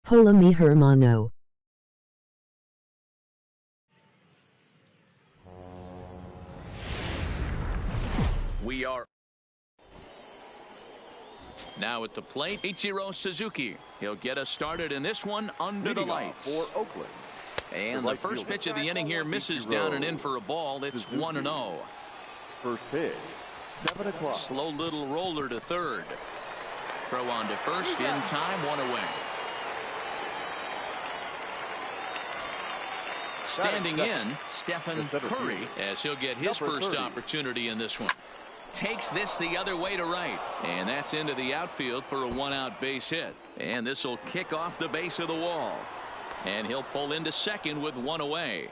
Hola mi hermano. We are now at the plate, Ichiro Suzuki. He'll get us started in this one under the lights. For Oakland. And the first pitch of the inning here misses down and in for a ball. It's 1-0. First pitch, 7 o'clock. Slow little roller to third. Throw on to first in time, 1 away. Standing in, Stephen Curry, as he'll get his first opportunity in this one. Takes this the other way to right, and that's into the outfield for a 1-out base hit. And this will kick off the base of the wall, and he'll pull into second with 1 away.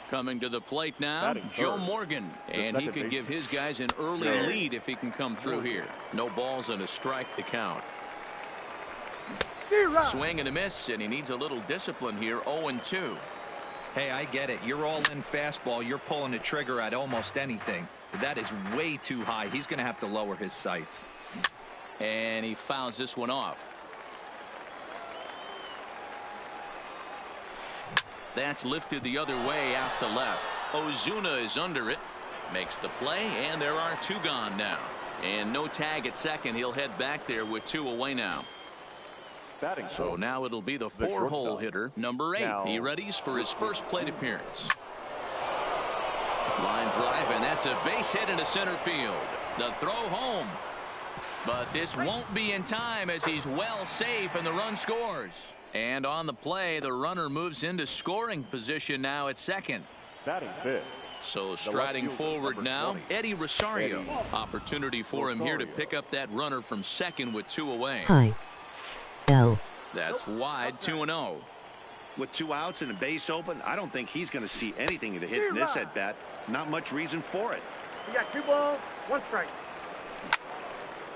Coming to the plate now, Joe Morgan, and he could give his guys an early lead if he can come through here. No balls and a strike to count. Swing and a miss, and he needs a little discipline here. 0-2. Hey, I get it. You're all in fastball. You're pulling the trigger at almost anything. But that is way too high. He's going to have to lower his sights. And he fouls this one off. That's lifted the other way out to left. Ozuna is under it. Makes the play, and there are 2 gone now. And no tag at second. He'll head back there with 2 away now. So now it'll be the 4-hole hitter, number 8. He readies for his first plate appearance. Line drive, and that's a base hit into center field. The throw home. But this won't be in time as he's well safe and the run scores. And on the play, the runner moves into scoring position now at second. So striding forward now, Eddie Rosario. Opportunity for him here to pick up that runner from second with 2 away. Hi. L. That's wide, 2-0. With 2 outs and a base open, I don't think he's going to see anything to hit in this at bat. Not much reason for it. You got 2 balls, 1 strike.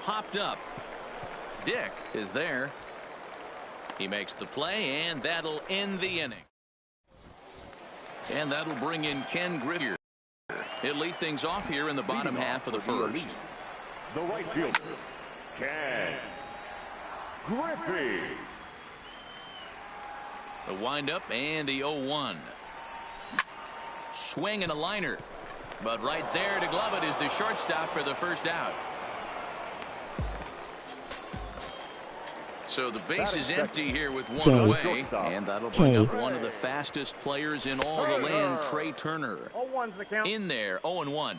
Hopped up. Dick is there. He makes the play, and that'll end the inning. And that'll bring in Ken Griffey. He'll lead things off here in the bottom half of the first. The right fielder, Ken Griffey. The windup and the 0-1. Swing and a liner. But right there to glove it is the shortstop for the first out. So the base is empty here with 1 away. And that'll bring up one of the fastest players in all the land, Trey Turner. In there, 0-1.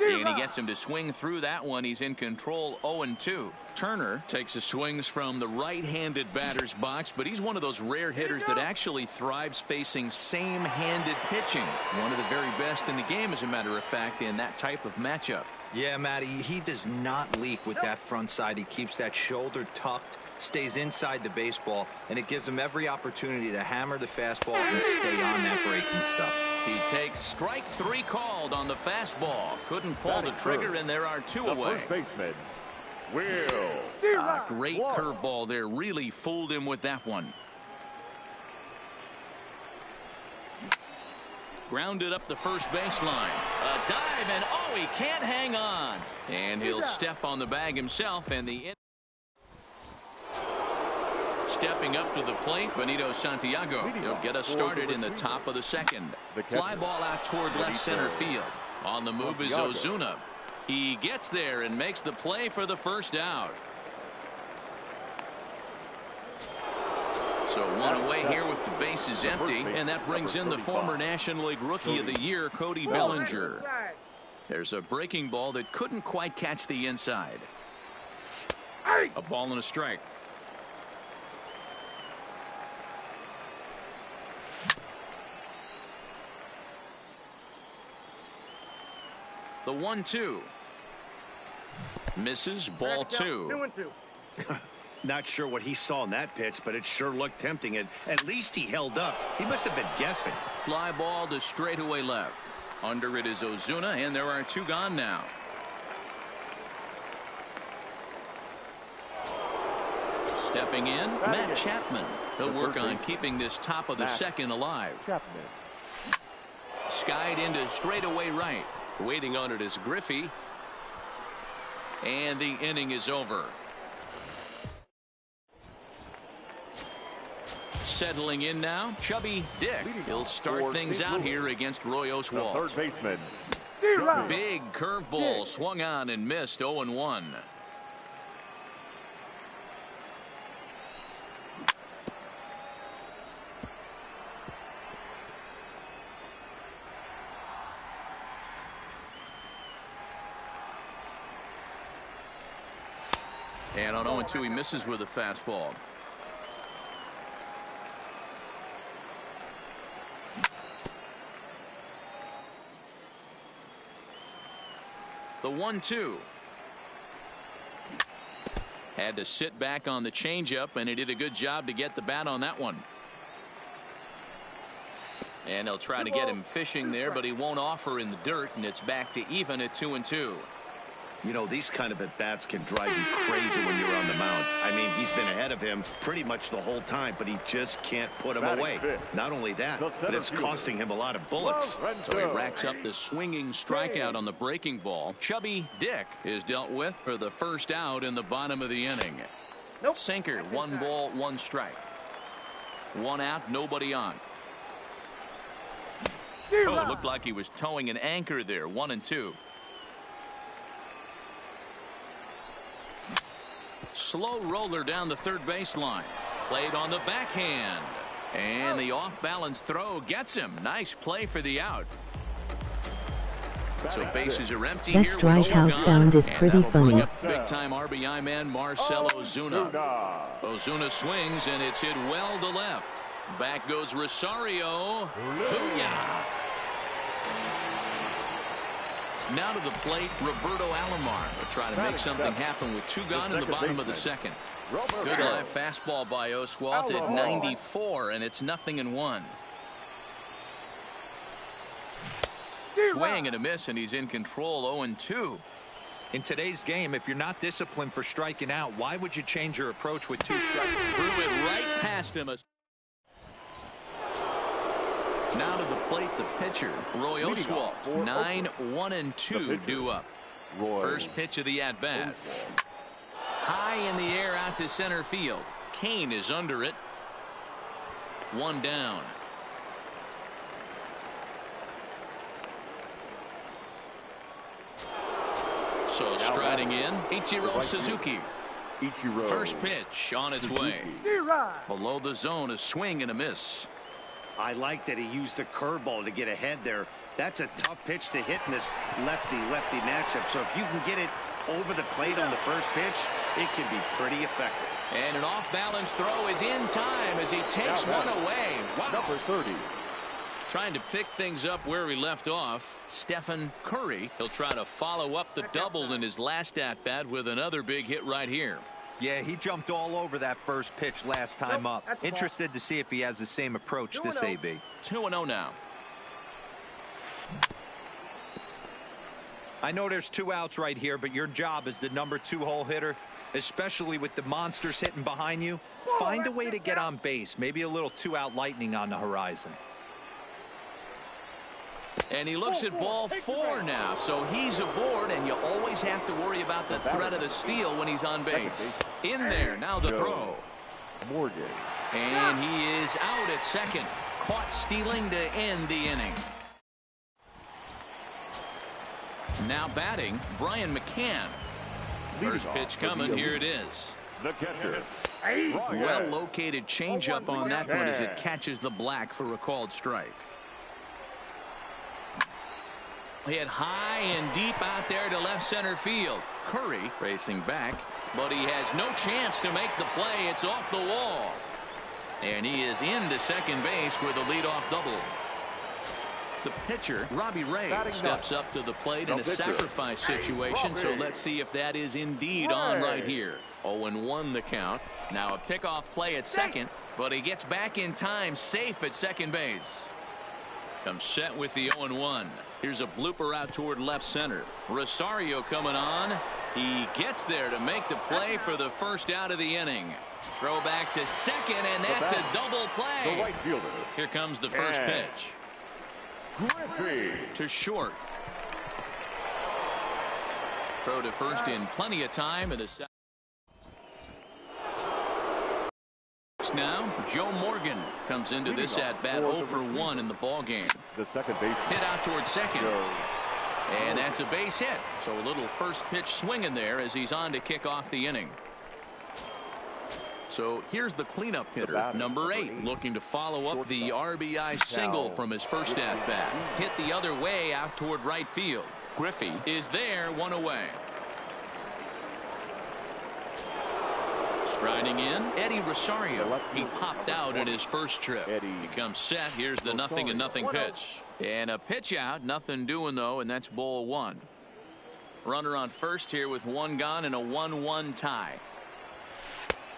And he gets him to swing through that one. He's in control, 0-2. Turner takes his swings from the right-handed batter's box, but he's one of those rare hitters that actually thrives facing same-handed pitching. One of the very best in the game, as a matter of fact, in that type of matchup. Yeah, Matty, he does not leak with that front side. He keeps that shoulder tucked, stays inside the baseball, and it gives him every opportunity to hammer the fastball and stay on that breaking stuff. He takes strike 3 called on the fastball. Couldn't pull the trigger, and there are 2 away. First baseman, Will. Great curveball there. Really fooled him with that one. Grounded up the first baseline. A dive, and oh, he can't hang on. And he'll step on the bag himself, and the stepping up to the plate, Benito Santiago. He'll get us started in the top of the second. Fly ball out toward left center field. On the move is Ozuna. He gets there and makes the play for the first out. So 1 away here with the bases empty, and that brings in the former National League Rookie of the Year, Cody Bellinger. There's a breaking ball that couldn't quite catch the inside. A ball and a strike. The 1-2. Misses, ball 2. Not sure what he saw in that pitch, but it sure looked tempting. And at least he held up. He must have been guessing. Fly ball to straightaway left. Under it is Ozuna, and there are 2 gone now. Stepping in, Matt Chapman. He'll work on keeping this top of the second alive. Skied into straightaway right. Waiting on it is Griffey. And the inning is over. Settling in now, Chubby Dick. He'll start things out here against Roy Oswalt. Third baseman. Big curveball swung on and missed. 0-1. And on 0-2, he misses with a fastball. The 1-2. Had to sit back on the changeup, and he did a good job to get the bat on that one. And they'll try to get him fishing there, but he won't offer in the dirt, and it's back to even at 2-2. You know, these kind of at-bats can drive you crazy when you're on the mound. I mean, he's been ahead of him pretty much the whole time, but he just can't put him away. Not only that, but it's costing him a lot of bullets. So he racks up the swinging strikeout on the breaking ball. Chubby Dick is dealt with for the first out in the bottom of the inning. Sinker, 1 ball, 1 strike. 1 out, nobody on. Oh, it looked like he was towing an anchor there. 1-2. Slow roller down the third baseline. Played on the backhand. And the off-balance throw gets him. Nice play for the out. So bases are empty That here. strikeout sound is pretty funny. Big-time RBI man Marcell Ozuna. Ozuna swings, and it's hit well to left. Back goes Rosario. Booyah! Now to the plate, Roberto Alomar will try to make something happen with 2 gone in the bottom of the second. Good live fastball by Oswalt at 94, and it's 0-1. Swing and a miss, and he's in control. 0-2. In today's game, if you're not disciplined for striking out, why would you change your approach with 2 strikes? Threw it right past him. Now to the plate, the pitcher, Roy Oswalt. 9-1-2 due up. First pitch of the at-bat. High in the air out to center field. Kane is under it. 1 down. So striding in, Ichiro Suzuki. First pitch on its way. Below the zone, a swing and a miss. I like that he used the curveball to get ahead there. That's a tough pitch to hit in this lefty-lefty matchup. So if you can get it over the plate on the first pitch, it can be pretty effective. And an off-balance throw is in time as he takes one away. Wow. Number 30. Trying to pick things up where he left off, Stephen Curry. He'll try to follow up the double in his last at-bat with another big hit right here. Yeah, he jumped all over that first pitch last time up. Interested to see if he has the same approach this AB. 2-0 now. I know there's 2 outs right here, but your job as the number 2 hole hitter, especially with the monsters hitting behind you, find a way to get on base. Maybe a little 2-out lightning on the horizon. And he looks at ball 4 now, so he's aboard, and you always have to worry about the threat of the steal when he's on base. In there, now the throw. Morgan. And he is out at second. Caught stealing to end the inning. Now batting, Brian McCann. First pitch coming, here it is. The catcher. Well located changeup on that one as it catches the black for a called strike. Hit high and deep out there to left center field. Curry racing back, but he has no chance to make the play. It's off the wall. And he is into second base with a leadoff double. The pitcher, Robbie Ray, steps up to the plate in a sacrifice situation, so let's see if that is indeed on right here. 0-1 the count. Now a pickoff play at second, but he gets back in time, safe at second base. Comes set with the 0-1. Here's a blooper out toward left center. Rosario coming on. He gets there to make the play for the first out of the inning. Throw back to second, and that's a double play. The right fielder. Here comes the first pitch. Griffey. To short. Throw to first in plenty of time. And the now, Joe Morgan comes into this at-bat 0 for 1 in the ball game. The second base hit out towards second. And that's a base hit. So a little first pitch swing in there as he's on to kick off the inning. So here's the cleanup hitter, number 8, looking to follow up the RBI single from his first at-bat. Hit the other way out toward right field. Griffey is there, 1 away. Striding in, Eddie Rosario. He popped out in his first trip. He comes set. Here's the 0-0 pitch. And a pitch out, nothing doing though, and that's ball 1. Runner on first here with 1 gone and a 1-1 tie.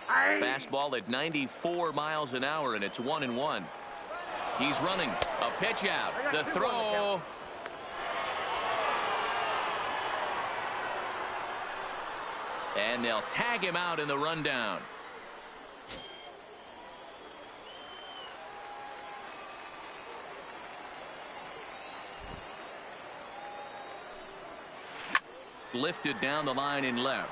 Fastball at 94 miles an hour, and it's 1-1. He's running. A pitch out. The throw. And they'll tag him out in the rundown. Lifted down the line in left.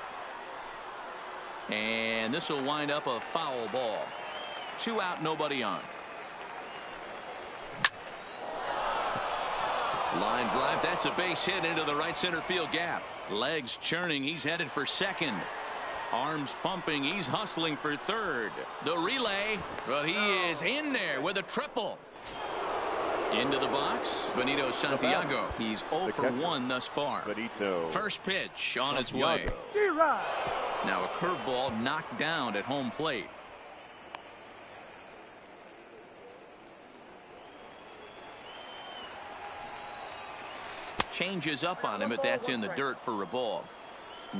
And this will wind up a foul ball. 2 out, nobody on. Line drive. That's a base hit into the right center field gap. Legs churning. He's headed for second. Arms pumping. He's hustling for third. The relay. But he is in there with a triple. Into the box, Benito Santiago. He's 0 for 1 thus far. First pitch on its way. Now a curveball knocked down at home plate. Changes up on him, but that's in the dirt for a ball.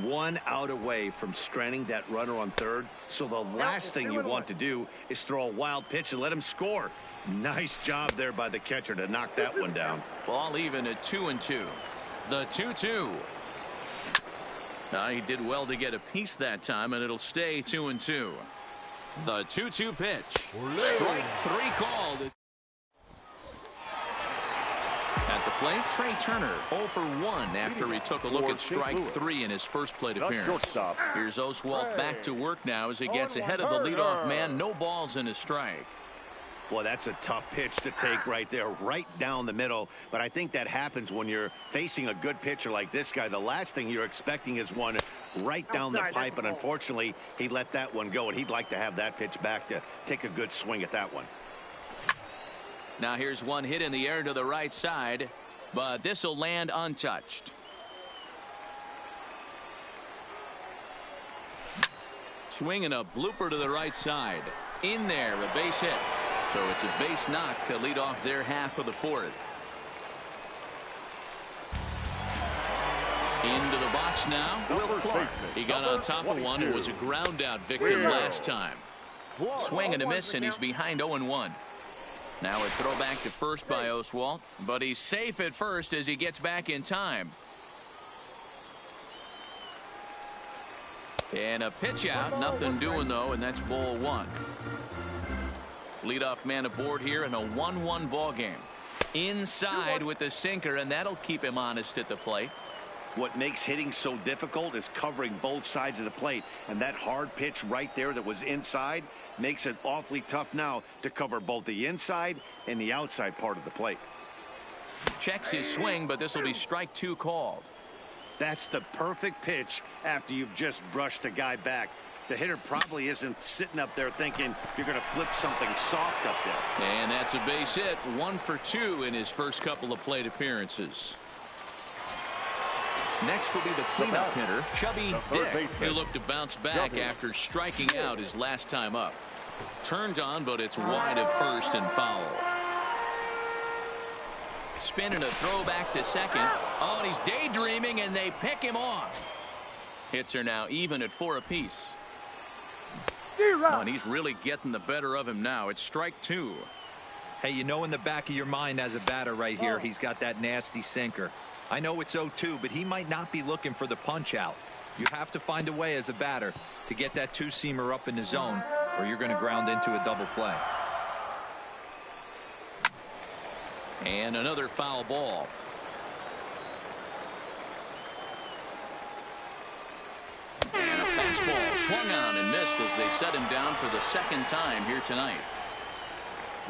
1 out away from stranding that runner on third. So the last thing you want to do is throw a wild pitch and let him score. Nice job there by the catcher to knock that one down. Ball even at 2-2. The 2-2. He did well to get a piece that time, and it'll stay 2-2. The 2-2 pitch. Strike 3 called. At the plate, Trey Turner 0 for 1 after he took a look at strike 3 in his first plate appearance. Here's Oswalt back to work now as he gets ahead of the leadoff man. No balls in his strike. Well, that's a tough pitch to take right there, right down the middle. But I think that happens when you're facing a good pitcher like this guy. The last thing you're expecting is one right down the pipe, and unfortunately, he let that one go, and he'd like to have that pitch back to take a good swing at that one. Now here's one hit in the air to the right side, but this will land untouched. Swinging a blooper to the right side. In there, a base hit. So it's a base knock to lead off their half of the 4th. Into the box now, Will Clark. He got on top of one and was a ground out victim last time. Swing and a miss, and he's behind 0-1. Now a throw back to first by Oswalt, but he's safe at first as he gets back in time. And a pitch out, nothing doing though, and that's ball 1. Leadoff man aboard here in a 1-1 ball game. Inside with the sinker, and that'll keep him honest at the plate. What makes hitting so difficult is covering both sides of the plate, and that hard pitch right there that was inside makes it awfully tough now to cover both the inside and the outside part of the plate. Checks his swing, but this will be strike 2 called. That's the perfect pitch after you've just brushed a guy back. The hitter probably isn't sitting up there thinking you're going to flip something soft up there. And that's a base hit. 1 for 2 in his first couple of plate appearances. Next will be the cleanup hitter, Chubby Dick, who looked to bounce back after striking out his last time up. Turned on, but it's wide of first and foul. Spinning a throw back to second. Oh, and he's daydreaming, and they pick him off. Hits are now even at 4 apiece. Oh, and he's really getting the better of him now. It's strike 2. Hey, you know in the back of your mind as a batter right here, he's got that nasty sinker. I know it's 0-2, but he might not be looking for the punch out. You have to find a way as a batter to get that 2-seamer up in the zone, or you're going to ground into a double play. And another foul ball. fastball swung on and missed as they set him down for the second time here tonight.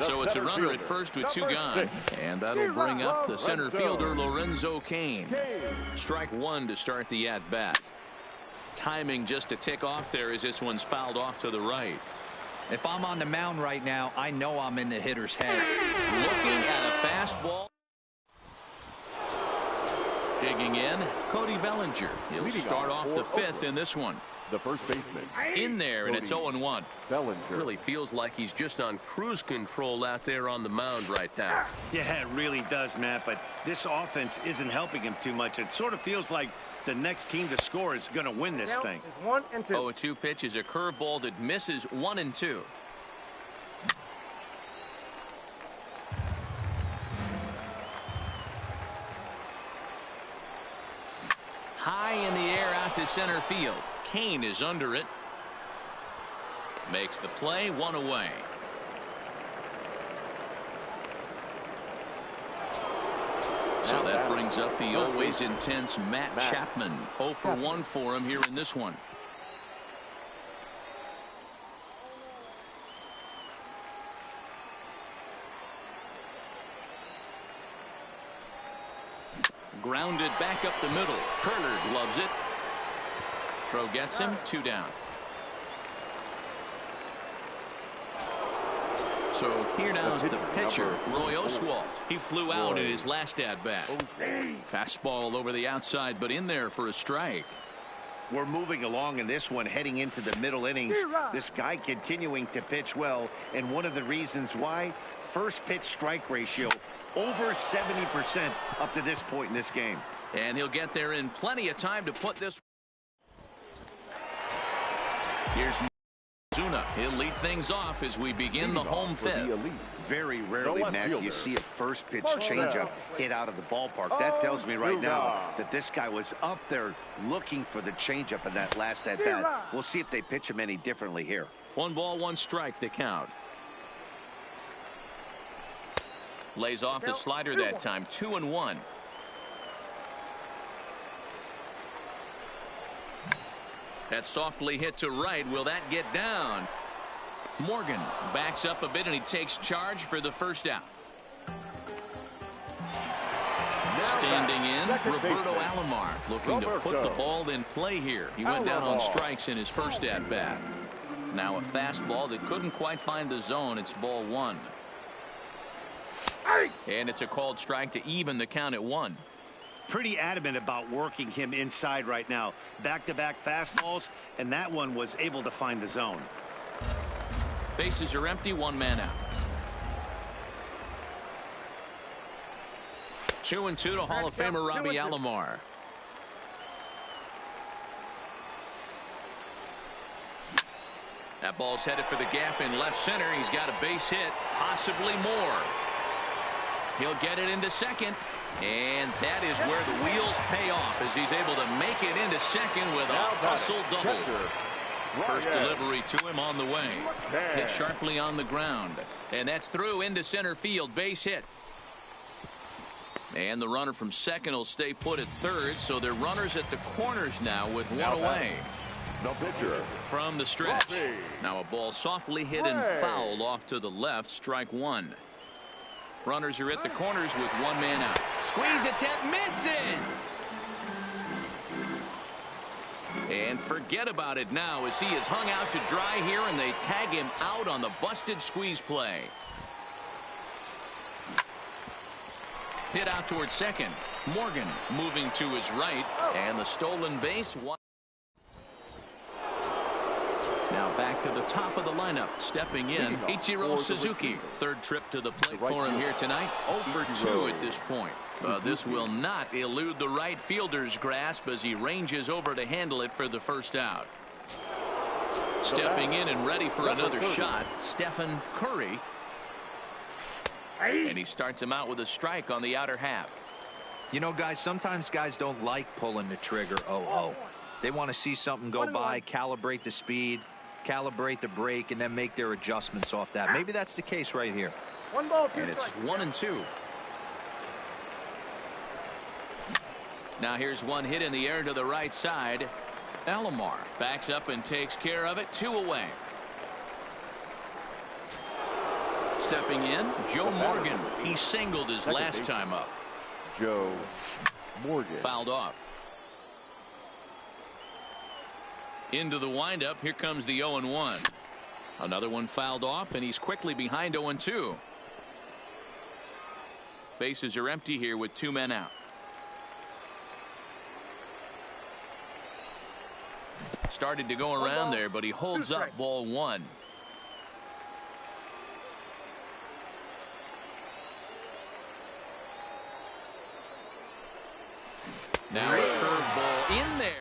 So it's a runner at first with 2 gone, and that'll bring up the center fielder Lorenzo Cain. Strike 1 to start the at-bat. Timing just a tick off there as this one's fouled off to the right. If I'm on the mound right now, I know I'm in the hitter's head. Looking at a fastball. Digging in, Cody Bellinger. He'll start off the 5th in this one. The first baseman. In there, and it's 0-1. Bellinger. Really feels like he's just on cruise control out there on the mound right now. Yeah, it really does, Matt, but this offense isn't helping him too much. It sort of feels like the next team to score is going to win this thing. 1 and 2. 0-2 pitch is a curveball that misses 1 and 2. High in the air out to center field. Cain is under it. Makes the play, 1 away. So that brings up the always intense Matt Chapman. 0 for 1 for him here in this one. Grounded back up the middle. Turner loves it. Throw gets him. 2 down. So here now is the pitcher, Roy Oswalt. He flew out in his last at-bat. Fastball over the outside, but in there for a strike. We're moving along in this one, heading into the middle innings. This guy continuing to pitch well, and one of the reasons why, first pitch strike ratio over 70% up to this point in this game. And he'll get there in plenty of time to put this. Here's Zuna. He'll lead things off as we begin the home 5th. Very rarely, Matt, you see a first pitch changeup hit out of the ballpark. That tells me right now that this guy was up there looking for the changeup in that last at bat. We'll see if they pitch him any differently here. 1 ball, 1 strike, the count. Lays off the slider that time. 2-1. That's softly hit to right. Will that get down? Morgan backs up a bit and he takes charge for the first out. Standing in, Roberto Alomar looking to put the ball in play here. He went down on strikes in his first at bat. Now a fastball that couldn't quite find the zone. It's ball 1. And it's a called strike to even the count at 1. Pretty adamant about working him inside right now. Back-to-back fastballs, and that one was able to find the zone. Bases are empty, 1 man out. 2-2 to Hall of Famer Robbie Alomar. That ball's headed for the gap in left center. He's got a base hit, possibly more. He'll get it into second, and that is where the wheels pay off as he's able to make it into second with a hustle double. First delivery to him on the way. Hit sharply on the ground, and that's through into center field. Base hit. And the runner from second will stay put at third, so they're runners at the corners now with 1 away. The pitcher From the stretch. Now a ball softly hit and fouled off to the left. Strike 1. Runners are at the corners with 1 man out. Squeeze attempt misses. And forget about it now as he is hung out to dry here, and they tag him out on the busted squeeze play. Hit out towards second. Morgan moving to his right, and the stolen base. Now back to the top of the lineup. Stepping in, Ichiro Suzuki. Third trip to the plate for him here tonight. 0 for 2 at this point. This will not elude the right fielder's grasp as he ranges over to handle it for the first out. Stepping in and ready for another shot, Stephen Curry. And he starts him out with a strike on the outer half. You know, guys, sometimes guys don't like pulling the trigger 0-0. They want to see something go by, calibrate the speed, calibrate the break, and then make their adjustments off that. Maybe that's the case right here. 1 ball, 2 and it's 1-2. Now here's one hit in the air to the right side. Alomar backs up and takes care of it. 2 away. Stepping in, Joe Morgan. He singled his last time up. Joe Morgan. Fouled off. Into the windup. Here comes the 0-1. Another one fouled off, and he's quickly behind 0-2. Bases are empty here with 2 men out. Started to go around there, but he holds up. Ball 1. Now a curveball in there.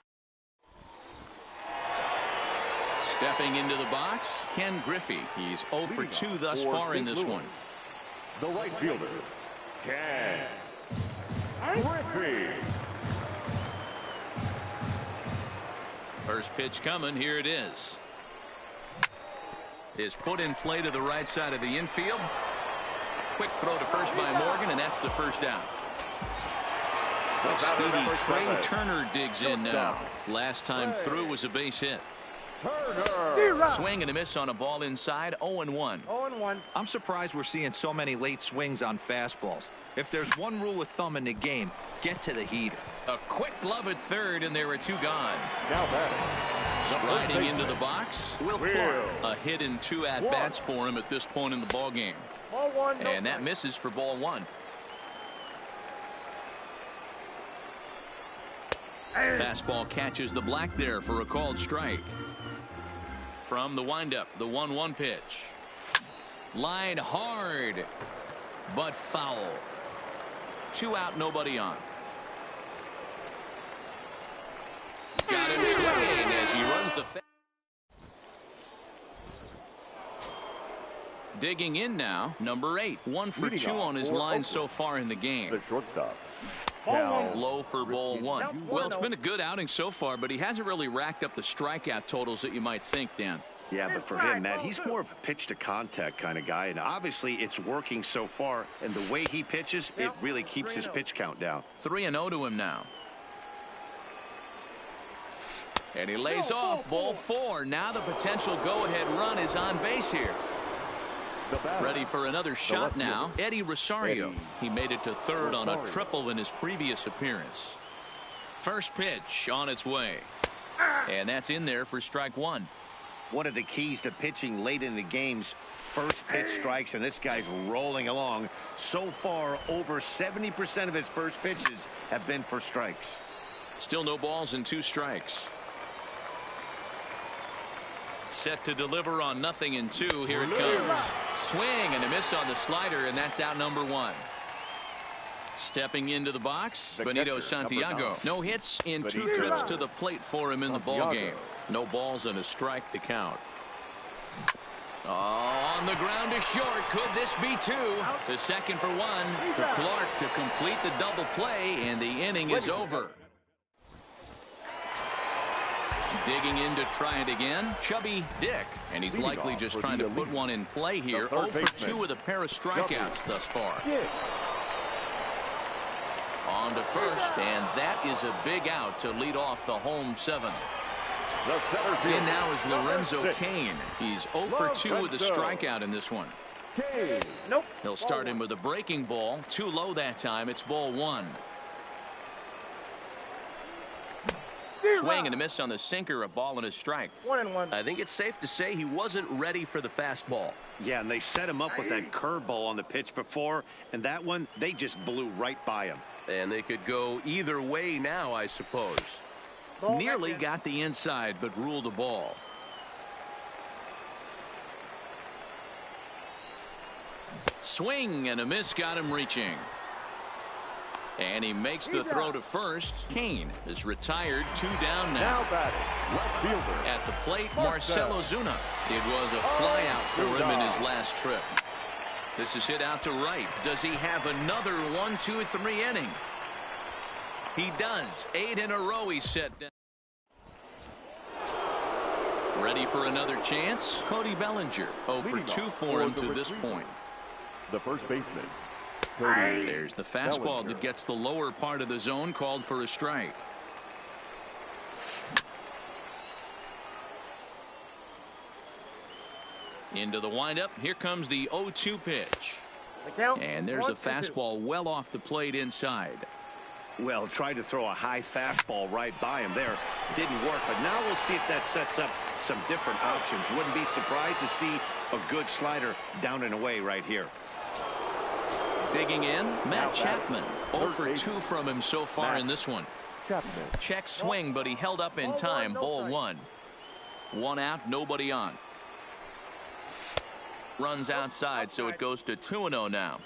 Stepping into the box, Ken Griffey. He's 0 for 2 thus far in this one. The right fielder, Ken Griffey. First pitch coming. Here it is. Is put in play to the right side of the infield. Quick throw to first by Morgan, and that's the first out. But speedy Trey Turner digs in now. Last time through was a base hit. Swing and a miss on a ball inside. 0-1. 0-1. I'm surprised we're seeing so many late swings on fastballs. If there's one rule of thumb in the game, get to the heater. A quick glove at third, and there are 2 gone. Now batting. Striding into the box, Will Clark. A hit and 2 at-bats for him at this point in the ball game. Ball 1. And that misses for ball 1. Fastball catches the black there for a called strike. From the windup, the 1-1 pitch. Line hard, but foul. 2 out, nobody on. Got him swinging as he runs the digging in now, number 8. 1 for 2 on his line so far in the game. The shortstop. Low for ball 1. Well, it's been a good outing so far, but he hasn't really racked up the strikeout totals that you might think, Dan. Yeah, but for him, Matt, he's more of a pitch to contact kind of guy, and obviously it's working so far, and the way he pitches, it really keeps his pitch count down. 3-0 to him now. And he lays off. Ball 4. Now the potential go-ahead run is on base here. Ready for another shot now. Eddie Rosario. He made it to third on a triple in his previous appearance. First pitch on its way. And that's in there for strike 1. One of the keys to pitching late in the games, first pitch strikes, and this guy's rolling along. So far, over 70% of his first pitches have been for strikes. Still no balls and 2 strikes. Set to deliver on 0-2. Here it comes. Swing and a miss on the slider, and that's out number 1. Stepping into the box, Benito Santiago. No hits in 2 trips to the plate for him in the ball game. No balls and a strike to count. On the ground to short. Could this be 2? To second for 1 for Clark to complete the double play, and the inning is over. Digging in to try it again, Chubby Dick, and he's likely just trying to put one in play here. 0 for 2 with a pair of strikeouts thus far. On to first, and that is a big out to lead off the home 7th. In now is Lorenzo Cain. He's 0 for 2 with a strikeout in this one. Nope. He'll start him with a breaking ball. Too low that time. It's ball 1. Swing and a miss on the sinker, a ball and a strike. 1-1. I think it's safe to say he wasn't ready for the fastball. Yeah, and they set him up with that curveball on the pitch before, and that one, they just blew right by him. And they could go either way now, I suppose. Nearly got the inside, but ruled a ball. Swing and a miss got him reaching. And he makes the throw to first. Cain is retired. 2 down now. Left fielder. At the plate, Marcelo Zuna. It was a fly out for him in his last trip. This is hit out to right. Does he have another 1-2-3 inning? He does. 8 in a row he's set down. Ready for another chance? Cody Bellinger. 0 for 2 for him to this point. The first baseman. There's the fastball that gets the lower part of the zone, called for a strike. Into the windup. Here comes the 0-2 pitch. And there's a fastball well off the plate inside. Well, tried to throw a high fastball right by him there. Didn't work, but now we'll see if that sets up some different options. Wouldn't be surprised to see a good slider down and away right here. Digging in, Matt Chapman. 0 for 2 from him so far in this one. Check swing, but he held up in time. Ball 1. 1 out, nobody on. Runs outside, so it goes to 2-0 now.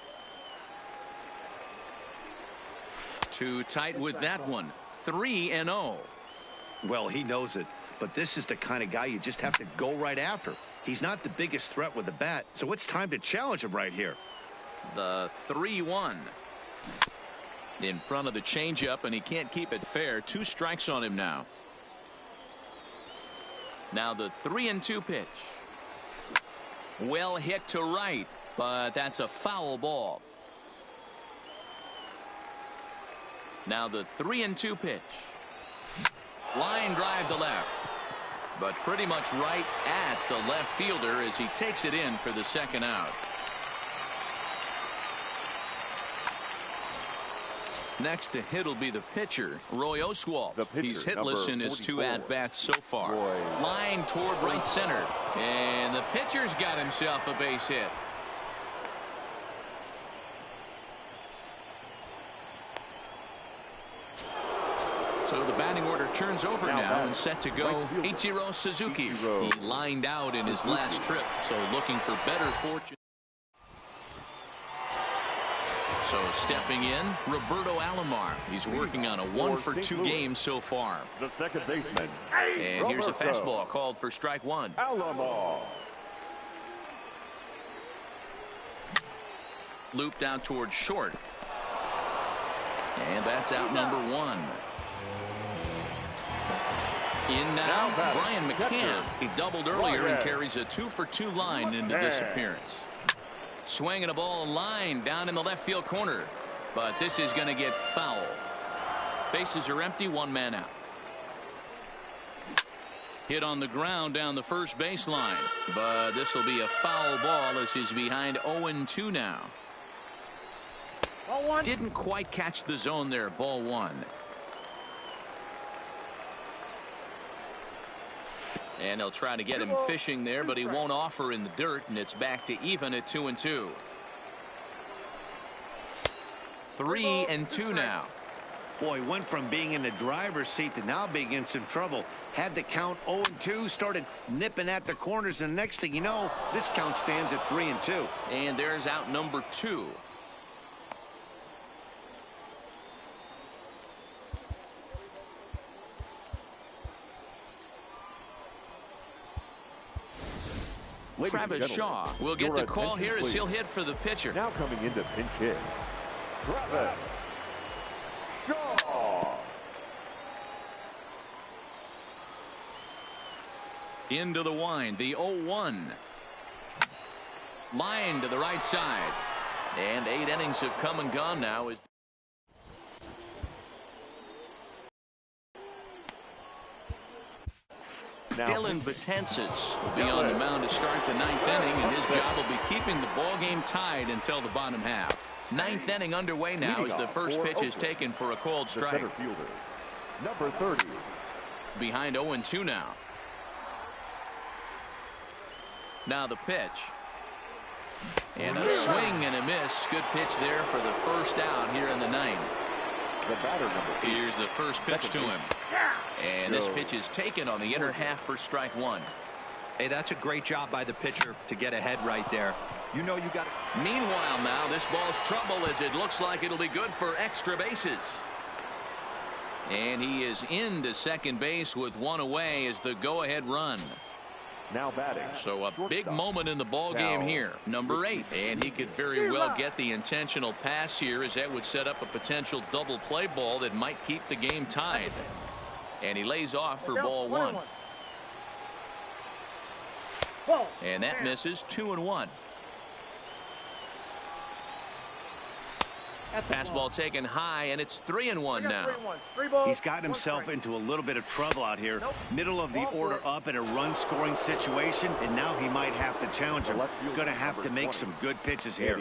Too tight with that one. 3-0. Well, he knows it, but this is the kind of guy you just have to go right after. He's not the biggest threat with the bat, so it's time to challenge him right here. The 3-1. In front of the changeup, and he can't keep it fair. 2 strikes on him now. Now the 3-2 pitch. Well hit to right, but that's a foul ball. Now the 3-2 pitch. Line drive to left, but pretty much right at the left fielder as he takes it in for the 2nd out. Next to hit will be the pitcher, Roy Oswalt. He's hitless in his 2 at-bats so far. Line toward right center, and the pitcher's got himself a base hit. So the batting order turns over now and set to go. Ichiro Suzuki. He lined out in his last trip, so looking for better fortune. So stepping in, Roberto Alomar. He's working on a 1 for 2 games so far. The second baseman. And here's a fastball called for strike 1. Alomar. Looped out towards short. And that's out number 1. In now, Brian McCann. He doubled earlier and carries a 2 for 2 line into this appearance. Swinging a ball line down in the left field corner, but this is going to get foul. Bases are empty, 1 man out. Hit on the ground down the first baseline, but this will be a foul ball as he's behind 0-2 now. Didn't quite catch the zone there. Ball 1. And they'll try to get him fishing there, but he won't offer in the dirt, and it's back to even at 2-2. 3-2 now. Boy, went from being in the driver's seat to now being in some trouble. Had the count 0-2, started nipping at the corners, and next thing you know, this count stands at 3-2. And there's out number 2. Travis Shaw will get the call here as he'll hit for the pitcher. Now coming into pinch hit, Travis Shaw. Into the wind, the 0-1. Line to the right side. And 8 innings have come and gone now. Dylan Betances will be on the mound to start the 9th inning, and his job will be keeping the ball game tied until the bottom half. 9th inning underway now as the first pitch is taken for a called strike. Center fielder, number 30. Behind 0-2 now. Now the pitch. And a swing and a miss. Good pitch there for the first out here in the 9th. The batter, number 8. Here's the first pitch to him. And this pitch is taken on the inner half for strike 1. Hey, that's a great job by the pitcher to get ahead right there. You know you got it. Meanwhile now, this ball's trouble as it looks like it'll be good for extra bases. And he is into second base with 1 away as the go-ahead run. Now batting. So a big moment in the ball game here. Number 8. And he could very well get the intentional pass here, as that would set up a potential double play ball that might keep the game tied. And he lays off for ball 1. And that misses. 2-1. Fastball taken high, and it's 3-1 now. He's gotten himself into a little bit of trouble out here. Middle of the order up in a run-scoring situation, and now he might have to challenge him. Going to have to make some good pitches here.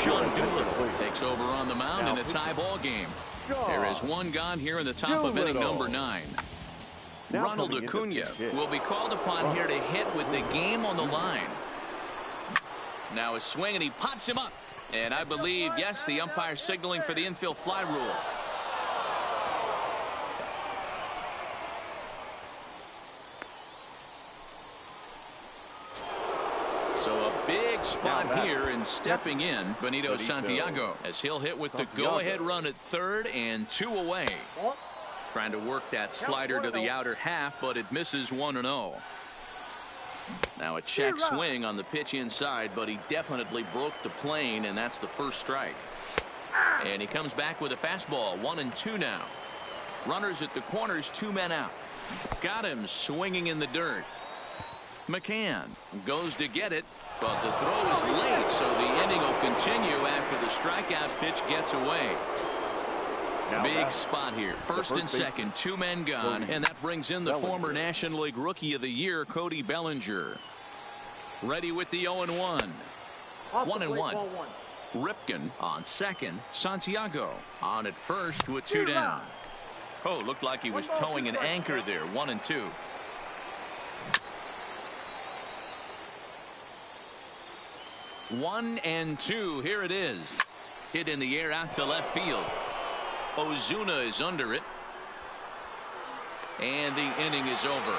Sean Doolittle takes over on the mound in a tie ball game. There is one gone here in the top of inning number 9. Ronald Acuna will be called upon here to hit with the game on the line. Now a swing, and he pops him up. And I believe, yes, the umpire signaling for the infield fly rule. So a big spot here, and stepping in, Benito Santiago, as he'll hit with the go-ahead run at third and 2 away. Trying to work that slider to the outer half, but it misses 1-0. Now a check swing on the pitch inside, but he definitely broke the plane, and that's the first strike. And he comes back with a fastball. 1-2 now. Runners at the corners, 2 men out. Got him swinging in the dirt. McCann goes to get it, but the throw is late, so the inning will continue after the strikeout pitch gets away. Big spot here. First and second, 2 men gone, and that brings in the former National League Rookie of the Year, Cody Bellinger. Ready with the 0-1. 1-1. Ripken on second. Santiago on at first with 2 down. Oh, looked like he was towing an anchor there. 1-2. One and 2. Here it is. Hit in the air out to left field. Ozuna is under it, and the inning is over.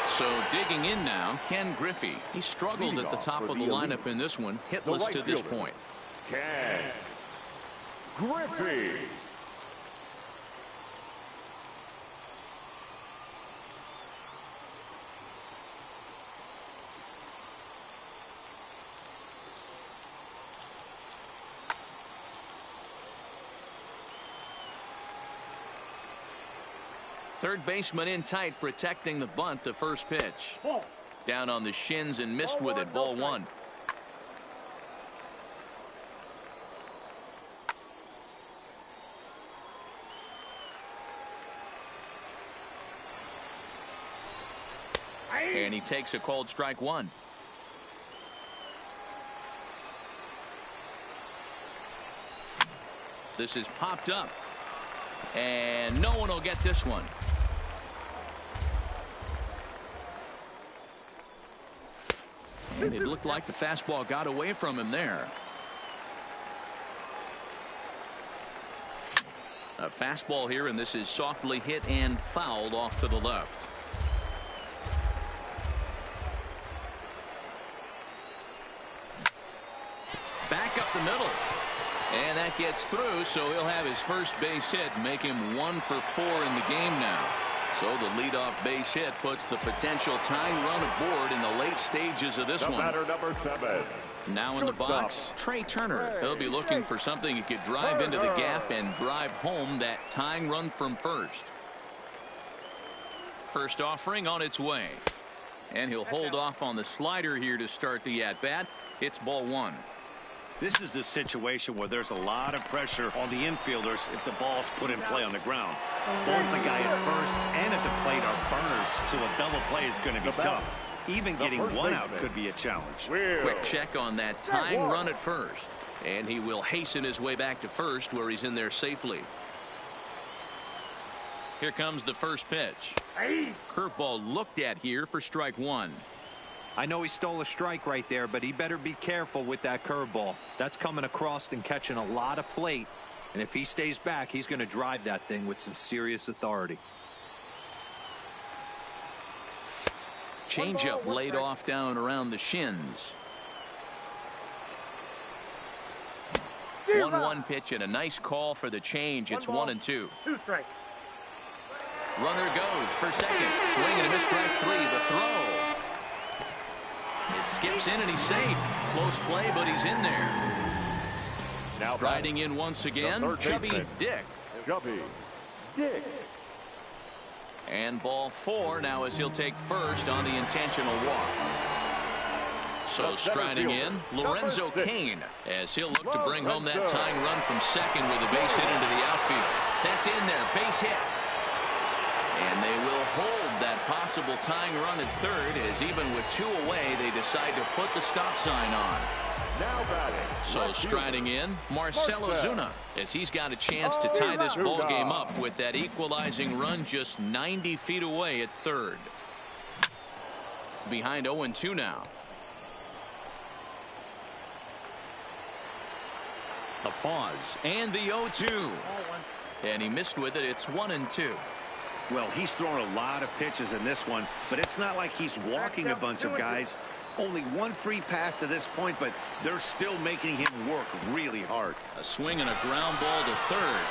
So digging in now, Ken Griffey. He struggled at the top of the lineup in this one, hitless to this point. Ken Griffey. Third baseman in tight, protecting the bunt. The first pitch down on the shins and missed with it. Ball 1. And he takes a called strike 1. This is popped up, and no one will get this one. And it looked like the fastball got away from him there. A fastball here, and this is softly hit and fouled off to the left. Back up the middle. And that gets through, so he'll have his first base hit, make him 1 for 4 in the game now. So the leadoff base hit puts the potential tying run aboard in the late stages of this one. Batter number 7. Now in the box, Trey Turner. He'll be looking for something he could drive into the gap and drive home that tying run from first. First offering on its way. And he'll hold off on the slider here to start the at-bat. It's ball 1. This is the situation where there's a lot of pressure on the infielders if the ball's put in play on the ground. Both the guy at first and at the plate are burners, so a double play is going to be tough. Even getting one out could be a challenge. Quick check on that tying run at first, and he will hasten his way back to first, where he's in there safely. Here comes the first pitch. Curveball looked at here for strike 1. I know he stole a strike right there, but he better be careful with that curveball. That's coming across and catching a lot of plate. And if he stays back, he's going to drive that thing with some serious authority. Changeup laid off down around the shins. 1-1 pitch and a nice call for the change. It's 1-2. 2 strikes. Runner goes for second. Swing and a miss, strike 3. The throw. It skips in and he's safe. Close play, but he's in there. Now riding in once again, Chubby Dick. Chubby Dick. And ball 4 now as he'll take first on the intentional walk. So striding in, Lorenzo Cain, as he'll look to bring home that tying run from second with a base hit into the outfield. That's in there, base hit. And they will hold that possible tying run at third, as even with 2 away, they decide to put the stop sign on. Now batting. So striding in, Marcell Ozuna, as he's got a chance to tie this ball game up with that equalizing run just 90 feet away at third. Behind 0-2 now. A pause and the 0-2, and he missed with it. It's 1-2. Well, he's thrown a lot of pitches in this one, but it's not like he's walking a bunch of guys. Only 1 free pass to this point, but they're still making him work really hard. A swing and a ground ball to third,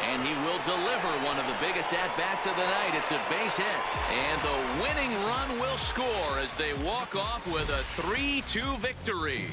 and he will deliver one of the biggest at-bats of the night. It's a base hit, and the winning run will score as they walk off with a 3-2 victory.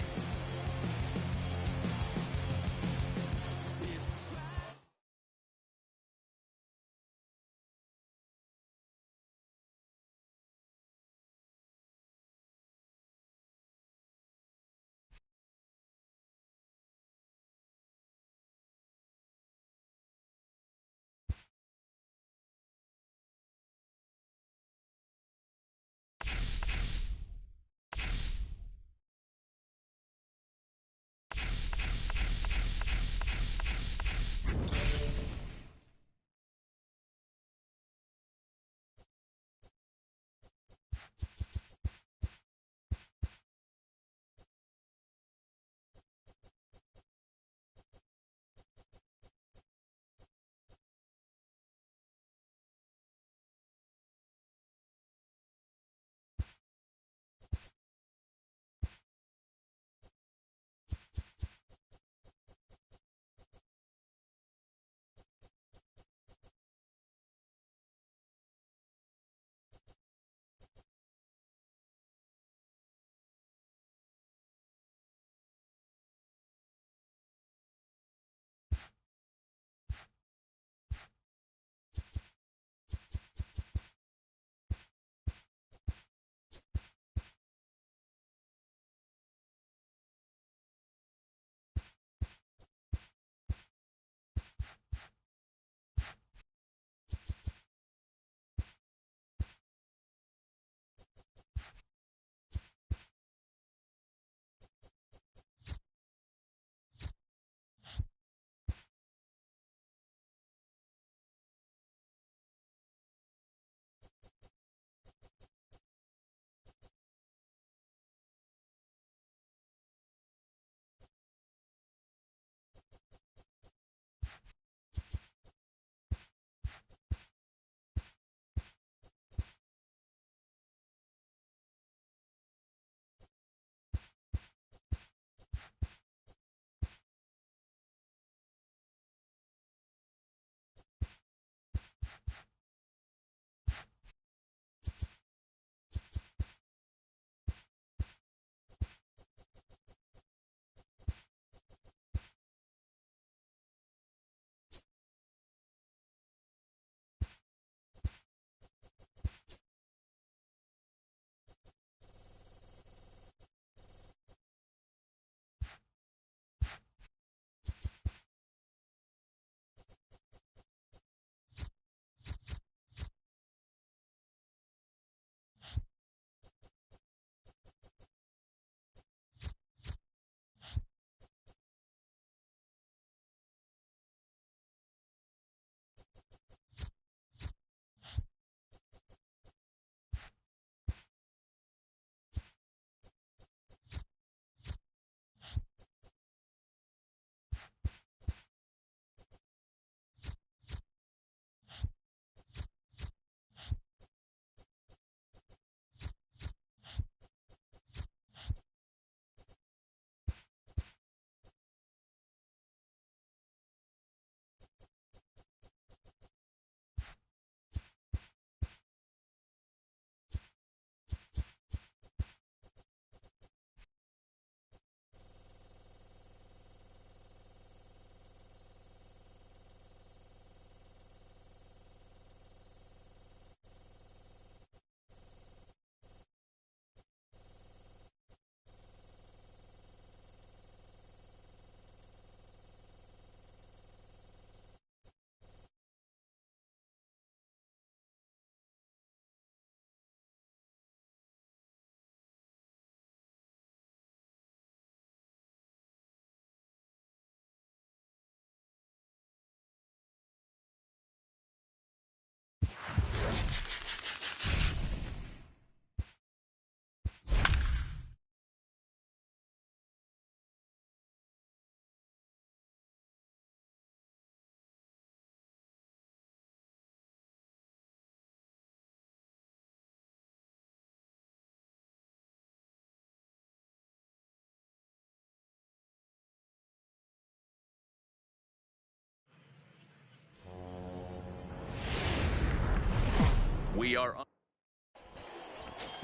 We are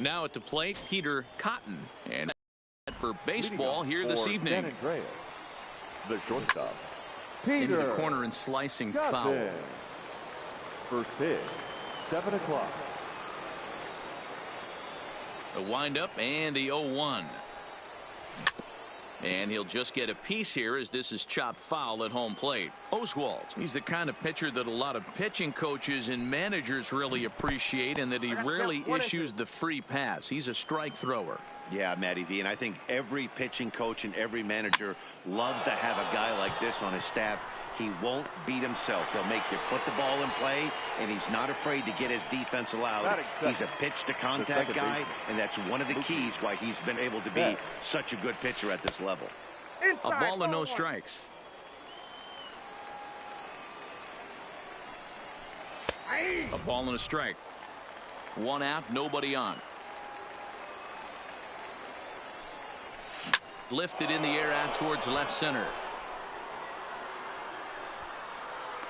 now at the plate, Peter Cotton. And for baseball here this evening. San Andreas, the shortstop, Into the Peter corner and slicing foul. Cotton. First pitch, 7 o'clock. The windup and the 0-1. And he'll just get a piece here as this is chopped foul at home plate. Oswalt, he's the kind of pitcher that a lot of pitching coaches and managers really appreciate, and that he rarely issues the free pass. He's a strike thrower. Yeah, Matty V, and I think every pitching coach and every manager loves to have a guy like this on his staff. He won't beat himself. He'll make you put the ball in play, and he's not afraid to get his defense allowed. He's a pitch-to-contact guy, and that's one of the keys why he's been able to be such a good pitcher at this level. A ball and no strikes. A ball and a strike. One out, nobody on. Lifted in the air out towards left center.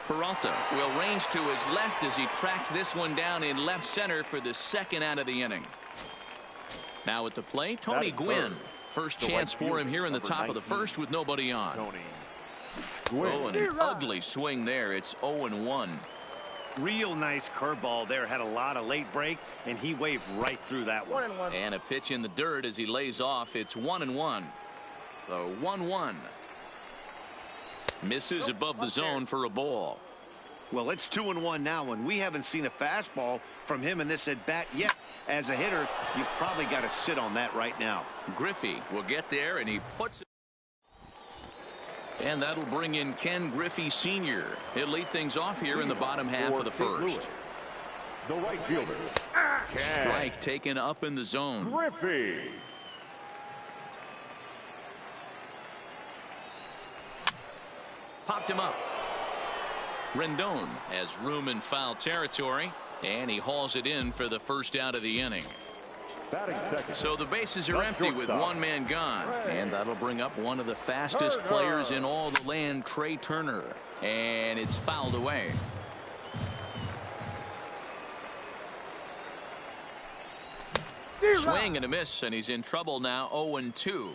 Peralta will range to his left as he tracks this one down in left center for the second out of the inning. Now at the plate, Tony Gwynn. First chance for him here in the top of the first with nobody on. Oh, and an ugly swing there. It's 0-1. Real nice curveball there. Had a lot of late break, and he waved right through that one. And a pitch in the dirt as he lays off. It's 1-1. The 1-1. Misses above the zone for a ball. Well, it's 2-1 now, and we haven't seen a fastball from him in this at bat yet. As a hitter, you've probably got to sit on that right now. Griffey will get there, and he puts it. And that'll bring in Ken Griffey Sr. He'll lead things off here in the bottom half of the first. The right fielder. Strike taken up in the zone. Griffey. Popped him up. Rendon has room in foul territory, and he hauls it in for the first out of the inning. So the bases are empty with one man gone, and that'll bring up one of the fastest players in all the land, Trey Turner, and it's fouled away. Swing and a miss, and he's in trouble now. 0-2.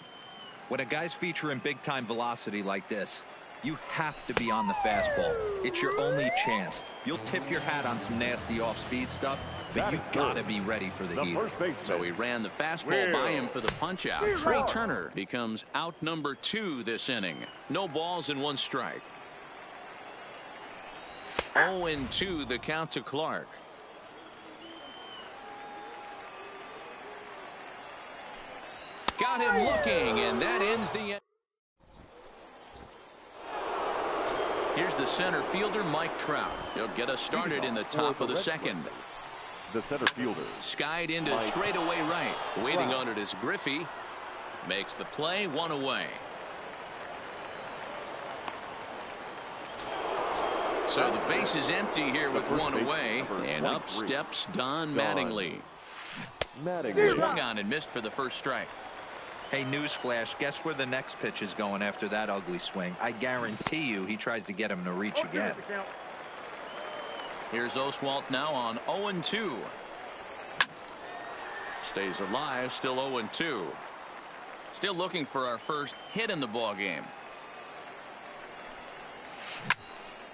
When a guy's featuring big-time velocity like this, you have to be on the fastball. It's your only chance. You'll tip your hat on some nasty off-speed stuff, but you gotta be ready for the heat. So he ran the fastball by him for the punch out. Trey Turner becomes out number 2 this inning. No balls and 1 strike. 0-2 the count to Clark. Got him looking, and that ends the inning. Here's the center fielder, Mike Trout. He'll get us started in the top of the second. The center fielder. Skied into straightaway right. Waiting on it is Griffey. Makes the play, 1 away. So the base is empty here with 1 away. And up steps Don Mattingly. Swung on and missed for the first strike. Hey, newsflash, guess where the next pitch is going after that ugly swing? I guarantee you he tries to get him to reach again. Here's Oswalt now on 0-2. Stays alive, still 0-2. Still looking for our first hit in the ball game.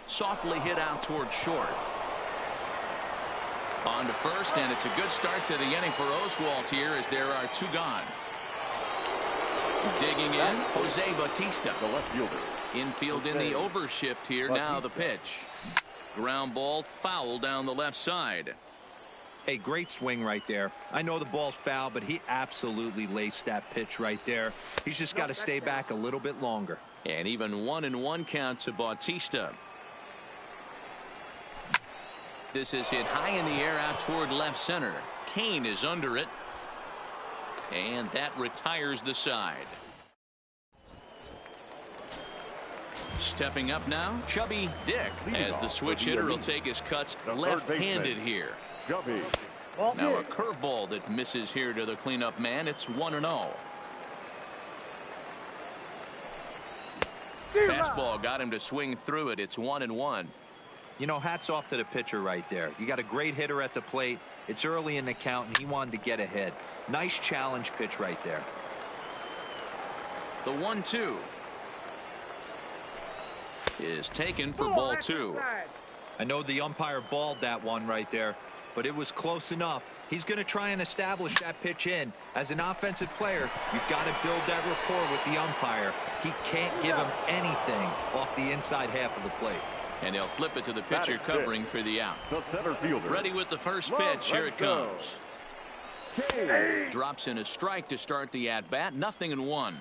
Softly hit out towards short. On to first, and it's a good start to the inning for Oswalt here as there are 2 gone. Digging in, Jose Bautista. The left fielder. Infield in the overshift here. Now the pitch. Ground ball foul down the left side. Hey, great swing right there. I know the ball's foul, but he absolutely laced that pitch right there. He's just got to stay back a little bit longer. And even 1-1 count to Bautista. This is hit high in the air out toward left center. Kane is under it. And that retires the side. Stepping up now, Chubby Dick, as the switch hitter will take his cuts left-handed here. Chubby. Now a curveball that misses here to the cleanup man. It's 1-0. Fastball got him to swing through it. It's 1-1. You know, hats off to the pitcher right there. You got a great hitter at the plate. It's early in the count, and he wanted to get ahead. Nice challenge pitch right there. The 1-2 is taken for ball 2. I know the umpire balled that one right there, but it was close enough. He's going to try and establish that pitch in. As an offensive player, you've got to build that rapport with the umpire. He can't give him anything off the inside half of the plate. And he'll flip it to the pitcher covering for the out. The center fielder. Ready with the first pitch. Here it comes. Drops in a strike to start the at-bat. 0-1.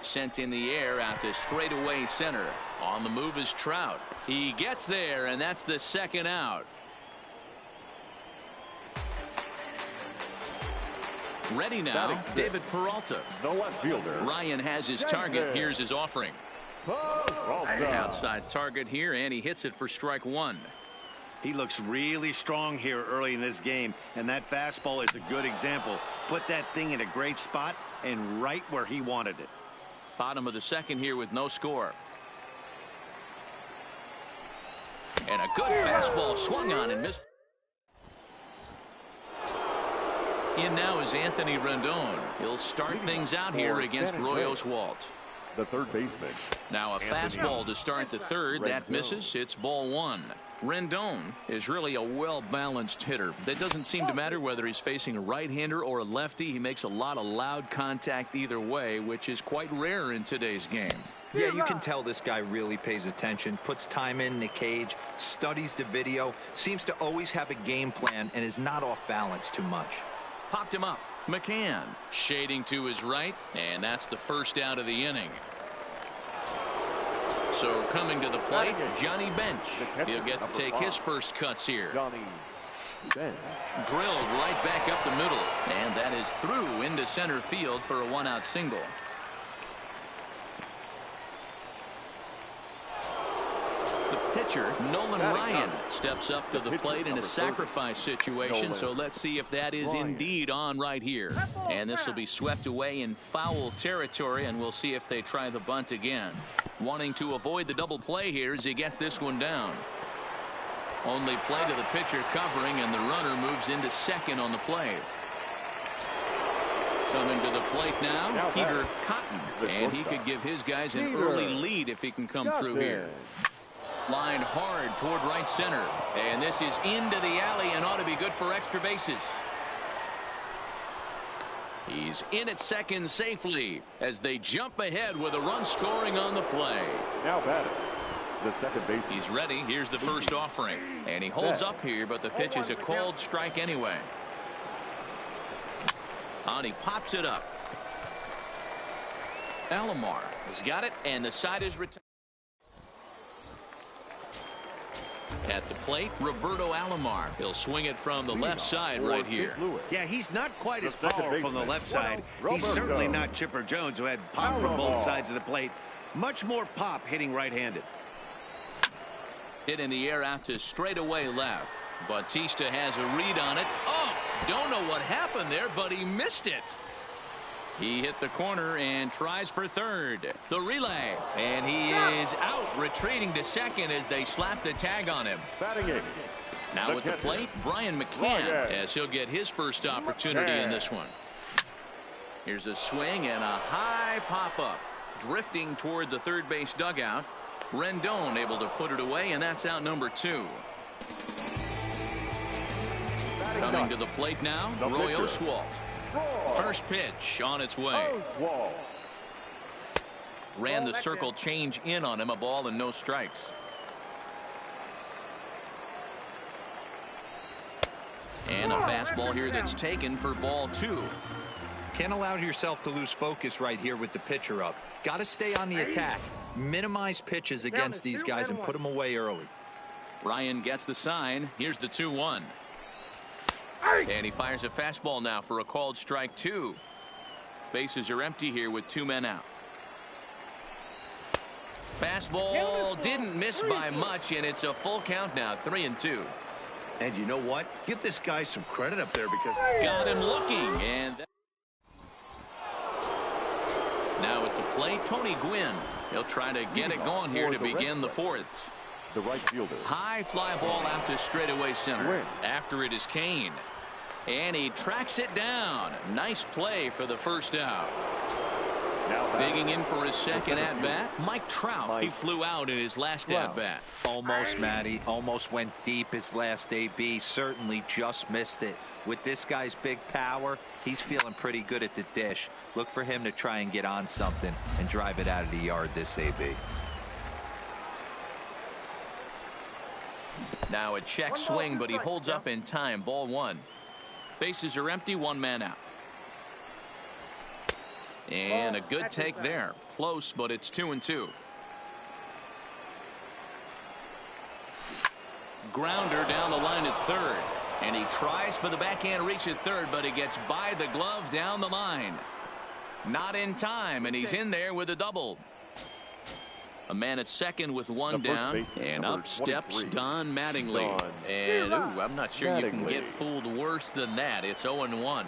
Sent in the air out to straightaway center. On the move is Trout. He gets there, and that's the second out. Ready now, David Peralta. The left fielder. Ryan has his target. Here's his offering. Outside target here, and he hits it for strike 1. He looks really strong here early in this game, and that fastball is a good example. Put that thing in a great spot and right where he wanted it. Bottom of the second here with no score. And a good fastball swung on and missed. In now is Anthony Rendon. He'll start things out here against Roy Oswalt. The third baseman. Now a fastball to start the third. That misses. It's ball 1. Rendon is really a well-balanced hitter. That doesn't seem to matter whether he's facing a right-hander or a lefty. He makes a lot of loud contact either way, which is quite rare in today's game. Yeah, you can tell this guy really pays attention, puts time in the cage, studies the video, seems to always have a game plan, and is not off balance too much. Popped him up. McCann shading to his right, and that's the first out of the inning. So coming to the plate, Johnny Bench. He'll get to take his first cuts here. Johnny Bench. Drilled right back up the middle, and that is through into center field for a 1-out single. Pitcher Nolan Ryan steps up to the plate in a sacrifice situation, so let's see if that is indeed on right here. And this will be swept away in foul territory, and we'll see if they try the bunt again. Wanting to avoid the double play here as he gets this one down. Only play to the pitcher covering, and the runner moves into second on the play. Coming to the plate now, Peter Cotton, and he could give his guys an early lead if he can come through here. Lined hard toward right center, and this is into the alley and ought to be good for extra bases. He's in at second safely as they jump ahead with a run scoring on the play. Now batting, the second base. He's ready. Here's the first offering, and he holds up here, but the pitch is a called strike anyway. And he pops it up. Alomar has got it, and the side is retired. At the plate, Roberto Alomar. He'll swing it from the left side right here. Yeah, he's not quite as powerful from the left side. He's certainly not Chipper Jones, who had pop from both sides of the plate. Much more pop hitting right-handed. Hit in the air out to straightaway left. Bautista has a read on it. Oh, don't know what happened there, but he missed it. He hit the corner and tries for third. The relay, and he is out, retreating to second as they slap the tag on him. Batting eighth. Now at the plate, Brian McCann, as he'll get his first opportunity in this one. Here's a swing and a high pop-up. Drifting toward the third base dugout. Rendon able to put it away, and that's out number 2. Coming to the plate now, Roy Oswalt. First pitch on its way. Ran the circle change in on him, a ball and no strikes. And a fastball here that's taken for ball 2. Can't allow yourself to lose focus right here with the pitcher up. Got to stay on the attack. Minimize pitches against these guys and put them away early. Ryan gets the sign. Here's the 2-1. And he fires a fastball now for a called strike 2. Bases are empty here with 2 men out. Fastball didn't miss by much, and it's a full count now, 3-2. And you know what? Give this guy some credit up there because got him looking, and now at the plate, Tony Gwynn. He'll try to get it going here to begin the fourth. The right fielder. High fly ball out to straightaway center. After it is Kane. And he tracks it down. Nice play for the first out. Digging in for his second at-bat, Mike Trout. He flew out in his last at-bat. Almost, Matty. Almost went deep his last AB. Certainly just missed it. With this guy's big power, he's feeling pretty good at the dish. Look for him to try and get on something and drive it out of the yard this AB. Now a check swing, but he holds up in time. Ball one. Bases are empty, one man out. And a good take there. Close, but it's 2-2. Grounder down the line at third. And he tries for the backhand reach at third, but he gets by the glove down the line. Not in time, and he's in there with a double. A man at second with one down, and up steps Don Mattingly. And I'm not sure you can get fooled worse than that. It's 0-1.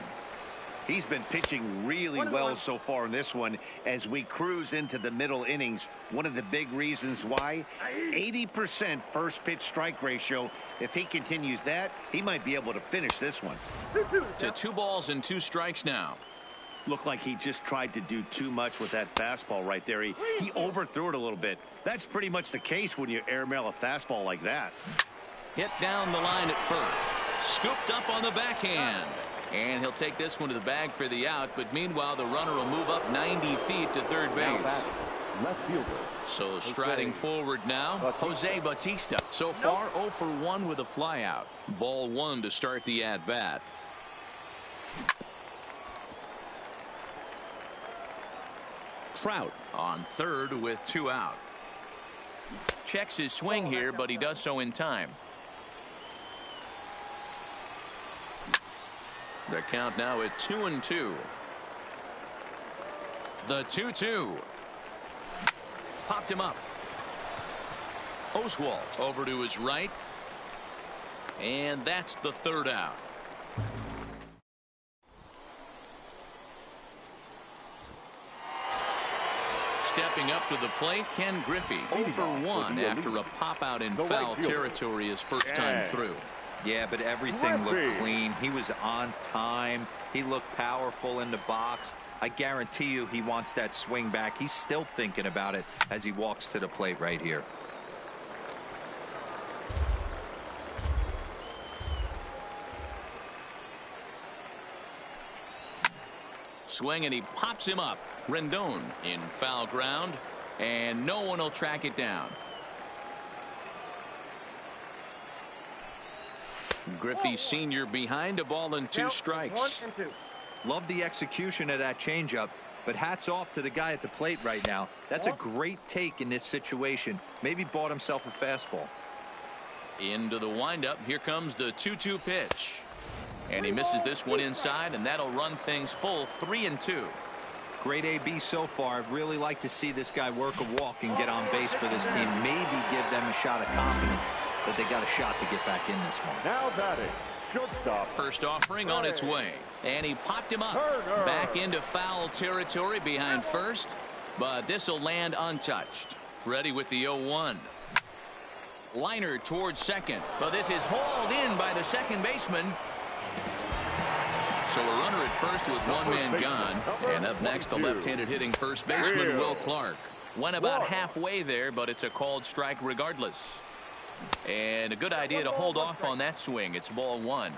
He's been pitching really well so far in this one as we cruise into the middle innings. One of the big reasons why, 80% first pitch strike ratio. If he continues that, he might be able to finish this one. To 2 balls and 2 strikes now. Looked like he just tried to do too much with that fastball right there. He overthrew it a little bit. That's pretty much the case when you airmail a fastball like that. Hit down the line at first. Scooped up on the backhand. And he'll take this one to the bag for the out. But meanwhile, the runner will move up 90 feet to third base. Left fielder. So striding forward now, Jose Bautista. So far 0 for 1 with a flyout. Ball one to start the at-bat. Trout on third with 2 out. Checks his swing here, but he does so in time. The count now at 2-2. The 2-2. Popped him up. Oswalt over to his right. And that's the third out. Stepping up to the plate, Ken Griffey. 0 for 1 after a pop out in foul territory his first time through. Yeah, but everything looked clean. He was on time. He looked powerful in the box. I guarantee you he wants that swing back. He's still thinking about it as he walks to the plate right here. Swing, and he pops him up. Rendon in foul ground, and no one will track it down. Griffey Sr. behind, a ball and 2 strikes. Love the execution of that changeup, but hats off to the guy at the plate right now. That's a great take in this situation. Maybe bought himself a fastball. Into the windup. Here comes the 2-2 pitch. And he misses this one inside, and that'll run things full 3-2. Great AB so far. I'd really like to see this guy work a walk and get on base for this team. Maybe give them a shot of confidence that they got a shot to get back in this one. Now batting, shortstop. First offering on its way, and he popped him up. Back into foul territory behind first, but this will land untouched. Ready with the 0-1. Liner towards second, but this is hauled in by the second baseman. So a runner at first with one man gone, and up next the left-handed hitting first baseman Will Clark. Went about halfway there, but it's a called strike regardless. And a good idea to hold off on that swing. It's ball one.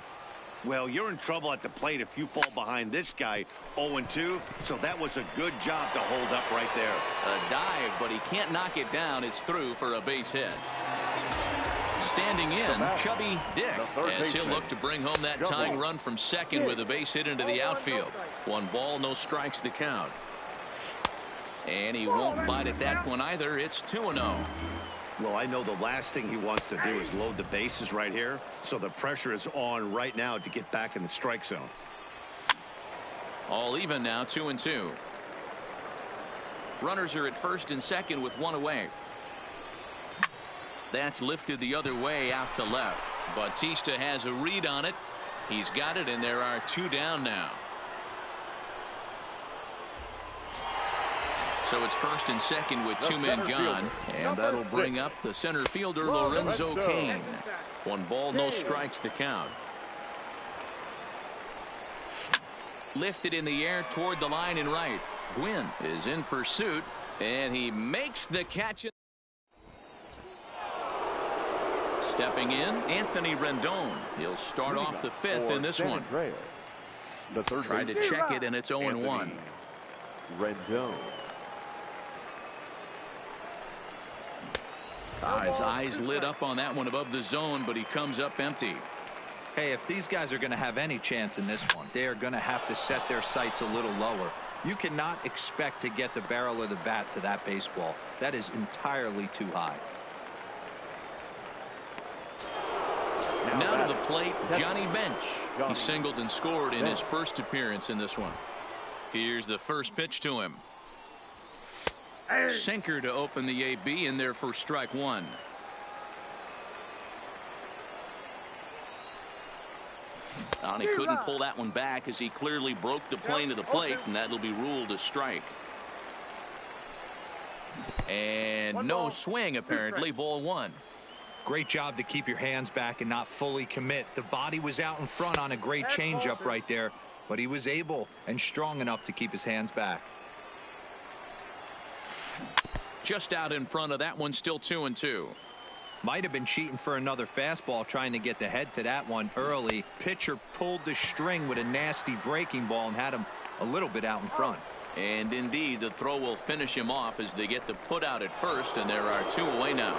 Well, you're in trouble at the plate if you fall behind this guy 0-2, so that was a good job to hold up right there. A dive, but he can't knock it down. It's through for a base hit. Standing in, Chubby Dick, as he'll look to bring home that tying run from second with a base hit into the outfield. 1 ball, no strikes to count. And he won't bite at that one either. It's 2-0. Well, I know the last thing he wants to do is load the bases right here, so the pressure is on right now to get back in the strike zone. All even now, 2-2. Runners are at first and second with 1 away. That's lifted the other way out to left. Bautista has a read on it. He's got it, and there are 2 down now. So it's first and second with 2 men gone, and that'll bring up the center fielder, Lorenzo Cain. 1 ball, no strikes to count. Lifted in the air toward the line and right. Gwynn is in pursuit, and he makes the catch. Stepping in, Anthony Rendon. He'll start off the 5th in this one. Tried to check it, and it's 0-1. Rendon. His eyes lit up on that one above the zone, but he comes up empty. Hey, if these guys are going to have any chance in this one, they are going to have to set their sights a little lower. You cannot expect to get the barrel of the bat to that baseball. That is entirely too high. Now to the plate, Johnny Bench. He singled and scored in his first appearance in this one. Here's the first pitch to him. Sinker to open the AB, in there for strike 1. And he couldn't pull that one back as he clearly broke the plane of the plate, and that'll be ruled a strike. And no swing, apparently. Ball 1. Great job to keep your hands back and not fully commit. The body was out in front on a great changeup right there, but he was able and strong enough to keep his hands back. Just out in front of that one, still 2-2. Might have been cheating for another fastball, trying to get the head to that one early. Pitcher pulled the string with a nasty breaking ball and had him a little bit out in front. And indeed, the throw will finish him off as they get the put out at first, and there are 2 away now.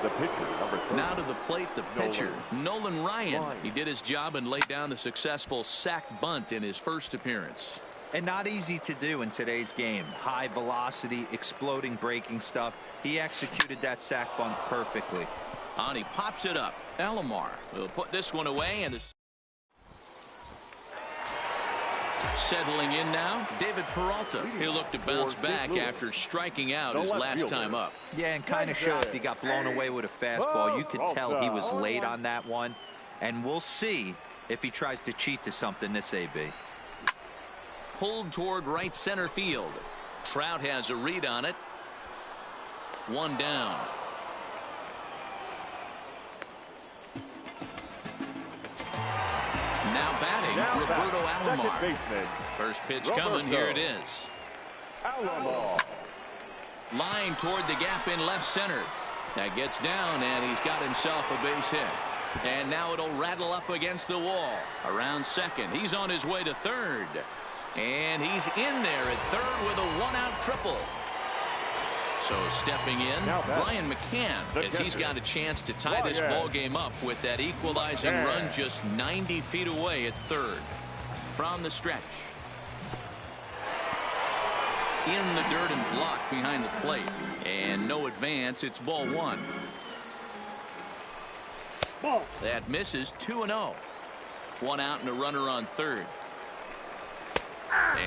The pitcher, number 3. Now to the plate, the pitcher, Nolan Ryan. He did his job and laid down the successful sac bunt in his first appearance. And not easy to do in today's game. High velocity, exploding breaking stuff. He executed that sac bunt perfectly. And he pops it up. Alomar will put this one away, and settling in now, David Peralta. He'll look to bounce back after striking out his last time up. Yeah, and kind of shocked he got blown away with a fastball. You could tell he was late on that one, and we'll see if he tries to cheat to something this AB. Pulled toward right center field. Trout has a read on it. 1 down. Now batting, Roberto Alomar. First pitch coming. Here it is. Alomar. Line toward the gap in left center. That gets down, and he's got himself a base hit. And now it'll rattle up against the wall. Around second. He's on his way to third. And he's in there at third with a 1-out triple. So stepping in, Brian McCann, as he's got a chance to tie this ball game up with that equalizing run just 90 feet away at third. From the stretch. In the dirt and blocked behind the plate. And no advance. It's ball 1. That misses. 2-0. 1 out and a runner on third.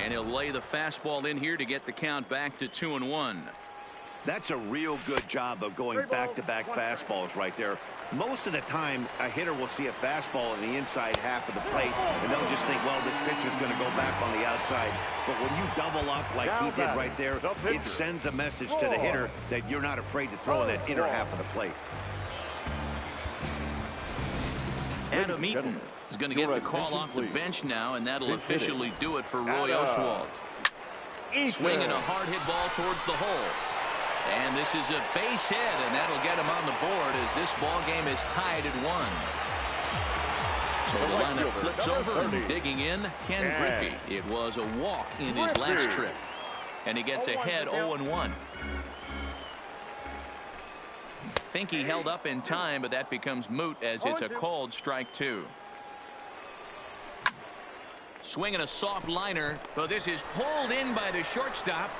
And he'll lay the fastball in here to get the count back to 2-1. That's a real good job of going back-to-back fastballs right there. Most of the time, a hitter will see a fastball in the inside half of the plate, and they'll just think, well, this pitcher's going to go back on the outside. But when you double up like he did right there, it sends a message to the hitter that you're not afraid to throw in that inner half of the plate. Adam Eaton is going to get the call off the bench now, and that'll officially do it for Roy Oswalt. Swinging a hard hit ball towards the hole. And this is a base hit, and that'll get him on the board as this ball game is tied at 1. So the lineup flips over, and digging in, Ken Griffey. It was a walk in his last trip. And he gets ahead 0-1. Think he held up in time, but that becomes moot as it's a called strike 2. Swinging a soft liner, but this is pulled in by the shortstop.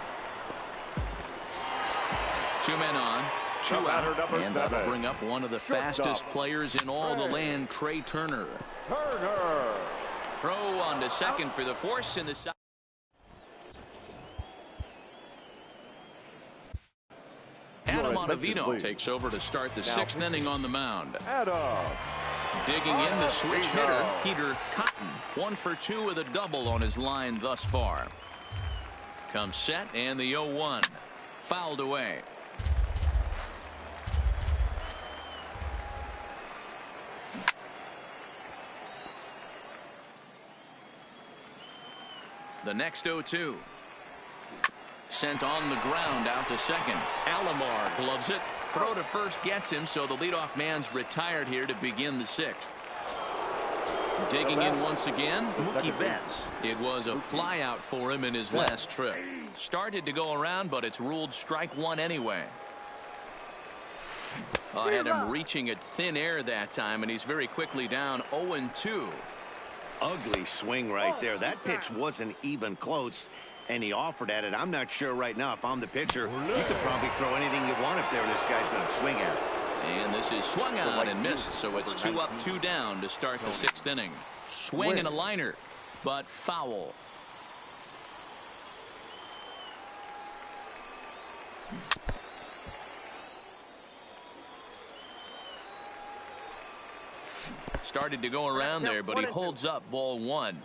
2 men on, 2 out, and that'll bring up one of the fastest players in all the land, Trey Turner. Throw on to second for the force in the side. Adam Ottavino takes over to start the 6th inning on the mound. Digging in, the switch hitter, Peter Cotton. 1 for 2 with a double on his line thus far. Comes set, and the 0-1. fouled away. The next 0-2. Sent on the ground out to second. Alomar gloves it. Throw to first gets him, so the leadoff man's retired here to begin the sixth. Digging in once again, Mookie Betts. It was a fly out for him in his last trip. Started to go around, but it's ruled strike one anyway. I had him reaching at thin air that time, and he's very quickly down 0-2. Ugly swing right there. That pitch wasn't even close, and he offered at it. I'm not sure right now if I'm the pitcher. You could probably throw anything you want up there, and this guy's going to swing at it. And this is swung out and missed, so it's 2 up, 2 down to start the sixth inning. Swing and a liner, but foul. Started to go around there, but he holds up ball one.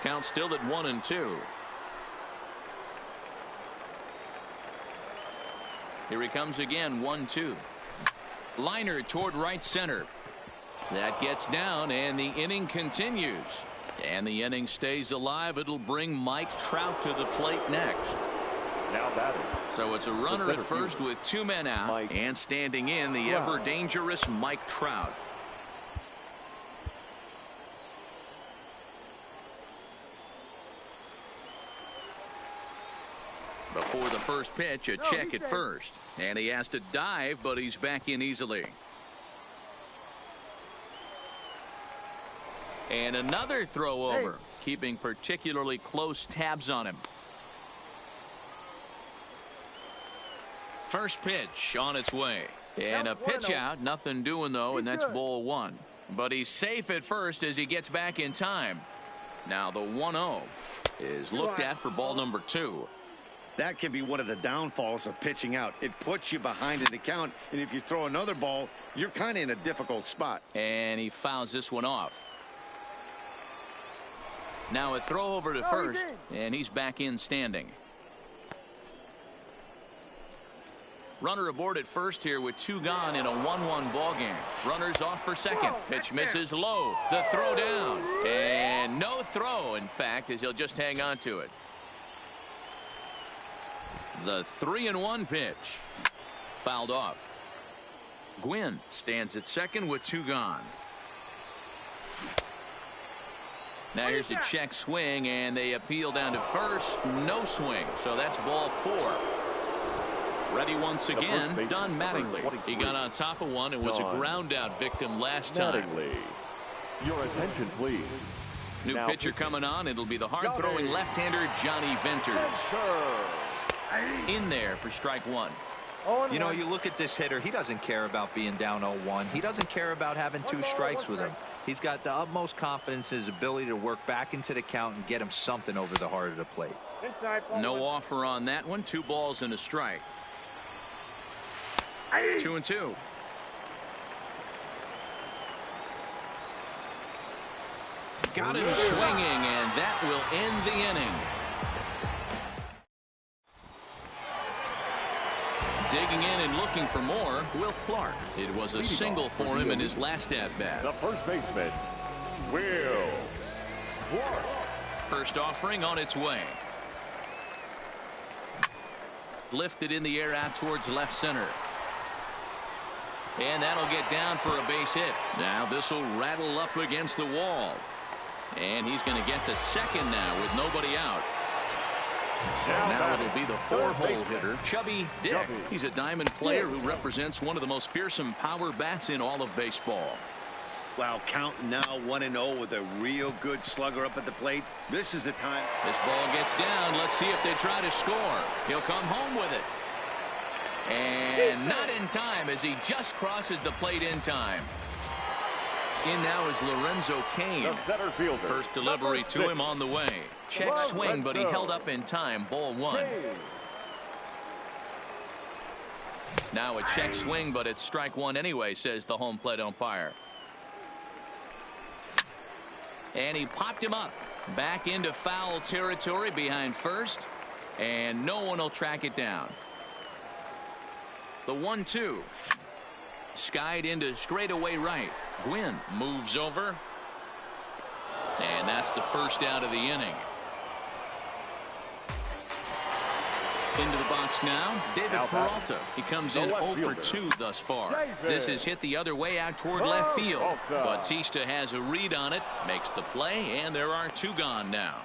Count still at 1-2. Here he comes again, 1-2. Liner toward right center. That gets down, and the inning continues. And the inning stays alive. It'll bring Mike Trout to the plate next. Now batting. So it's a runner at first with 2 men out, and standing in the ever dangerous Mike Trout. Before the first pitch, a check at first, and he has to dive, but he's back in easily. And another throw over, keeping particularly close tabs on him. First pitch on its way, and a pitch out, nothing doing though, and that's ball one. But he's safe at first as he gets back in time. Now the 1-0 is looked at for ball number 2. That can be one of the downfalls of pitching out. It puts you behind in the count, and if you throw another ball, you're kind of in a difficult spot. And he fouls this one off. Now a throw over to first, and he's back in standing. Runner aboard at first here with 2 gone in a 1-1 ball game. Runners off for second. Pitch misses low. The throw down. And no throw, in fact, as he'll just hang on to it. The 3-1 pitch. Fouled off. Gwynn stands at second with 2 gone. Now here's a check swing, and they appeal down to first. No swing, so that's ball 4. Ready once again, Don Mattingly. He got on top of one and was a ground out victim last time. Your attention, please. New pitcher coming on. It'll be the hard-throwing left-hander Johnny Venters. In there for strike one. You know, you look at this hitter, he doesn't care about being down 0-1. He doesn't care about having 2 strikes with him. He's got the utmost confidence in his ability to work back into the count and get him something over the heart of the plate. No offer on that one. 2 balls and a strike. 2-2. Got him swinging, and that will end the inning. Digging in and looking for more, Will Clark. It was a single for him in his last at-bat. The first baseman, Will Clark. First offering on its way. Lifted in the air out towards left center. And that'll get down for a base hit. Now this will rattle up against the wall. And he's going to get to second now with nobody out. So now it'll be the 4-hole hitter, Chubby Dick. He's a diamond player who represents one of the most fearsome power bats in all of baseball. Well, count now 1-0 with a real good slugger up at the plate. This is the time. This ball gets down. Let's see if they try to score. He'll come home with it. And not in time as he just crosses the plate in time. In now is Lorenzo Cain. The center fielder. First delivery to him on the way. Check swing, but he held up in time. Ball one. Now a check swing, but it's strike one anyway, says the home plate umpire. And he popped him up. Back into foul territory behind first, and no one will track it down. The 1-2. Skied into straightaway right. Gwynn moves over, and that's the first out of the inning. Into the box now, David Peralta. He comes in 0 for 2 thus far. This is hit the other way out toward left field. Bautista has a read on it, makes the play, and there are 2 gone now.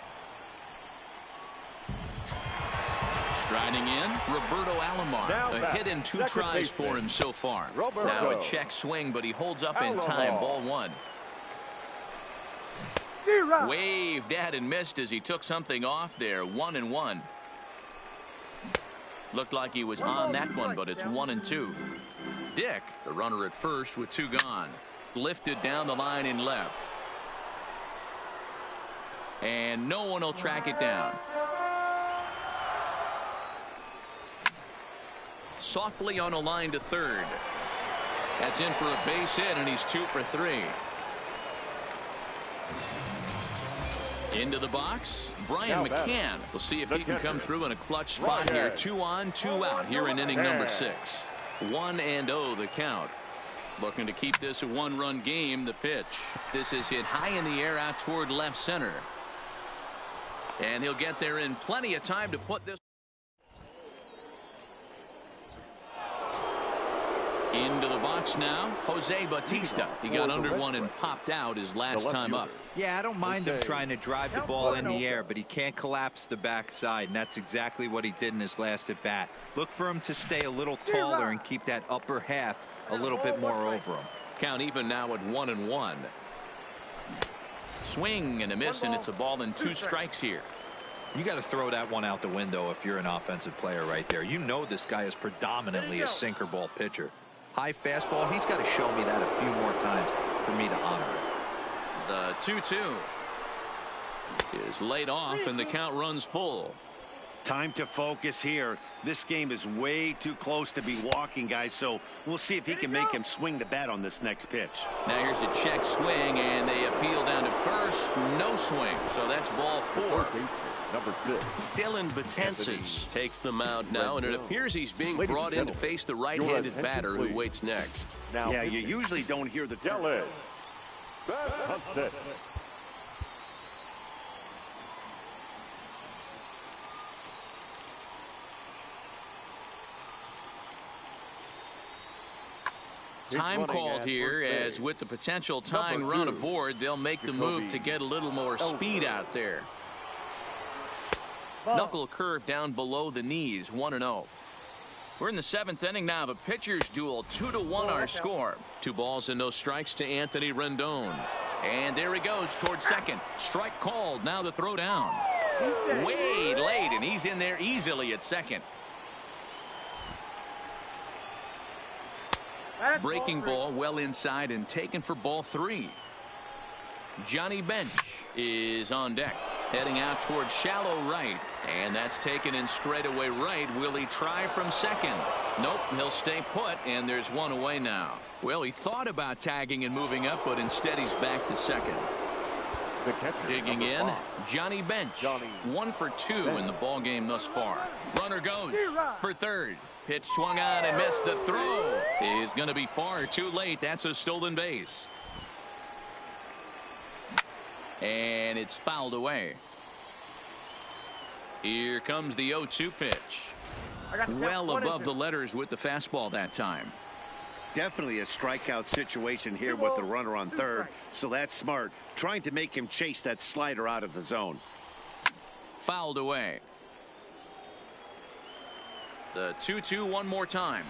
Striding in, Roberto Alomar. A hit in 2 tries for him so far. Now a check swing, but he holds up in time. Ball 1. Waved at and missed as he took something off there. 1-1. Looked like he was on that one, but it's 1-2. Dick, the runner at first with 2 gone. Lifted down the line in left. And no one will track it down. Softly on a line to third. That's in for a base hit, and he's 2 for 3. Into the box, Brian McCann. We'll see if he can come through in a clutch spot here. 2 on, 2 out here in inning number 6. 1-0 the count. Looking to keep this a 1-run game. The pitch. This is hit high in the air out toward left center. And he'll get there in plenty of time to put this. Into the box now, Jose Bautista. He got under one and popped out his last time up. Yeah, I don't mind him trying to drive the ball in the air, but he can't collapse the backside, and that's exactly what he did in his last at bat. Look for him to stay a little taller and keep that upper half a little bit more over him. Count even now at 1-1. Swing and a miss, and it's a ball and 2 strikes here. You got to throw that one out the window if you're an offensive player right there. You know this guy is predominantly a sinker ball pitcher. High fastball, he's got to show me that a few more times for me to honor it. The 2-2 is laid off, and the count runs full. Time to focus here. This game is way too close to be walking, guys, so we'll see if he can make him swing the bat on this next pitch. Now here's a check swing, and they appeal down to first. No swing, so that's ball 4. Number 6. Dylan Betances takes the mound now, and it appears he's being brought in to face the right-handed batter who waits next. Now, yeah, you usually don't hear the Dylan Betances. Time called here, as with the potential tying run aboard, they'll make the move to get a little more speed out there. Knuckle curve down below the knees. 1-0. We're in the 7th inning now of a pitcher's duel. 2-1 our score. 2 balls and no strikes to Anthony Rendon. And there he goes towards second. Strike called. Now the throw down. Way late, and he's in there easily at second. Breaking ball well inside and taken for ball 3. Johnny Bench is on deck, heading out towards shallow right, and that's taken in straightaway right. Will he try from second? Nope, he'll stay put, and there's 1 away now. Well, he thought about tagging and moving up, but instead he's back to second. Digging in, Johnny Bench. 1 for 2 in the ball game thus far. Runner goes for third. Pitch swung on and missed. The throw is going to be far too late. That's a stolen base. And it's fouled away. Here comes the 0-2 pitch. Well above the letters with the fastball that time. Definitely a strikeout situation here with the runner on third, so that's smart. Trying to make him chase that slider out of the zone. Fouled away. The 2-2 one more time.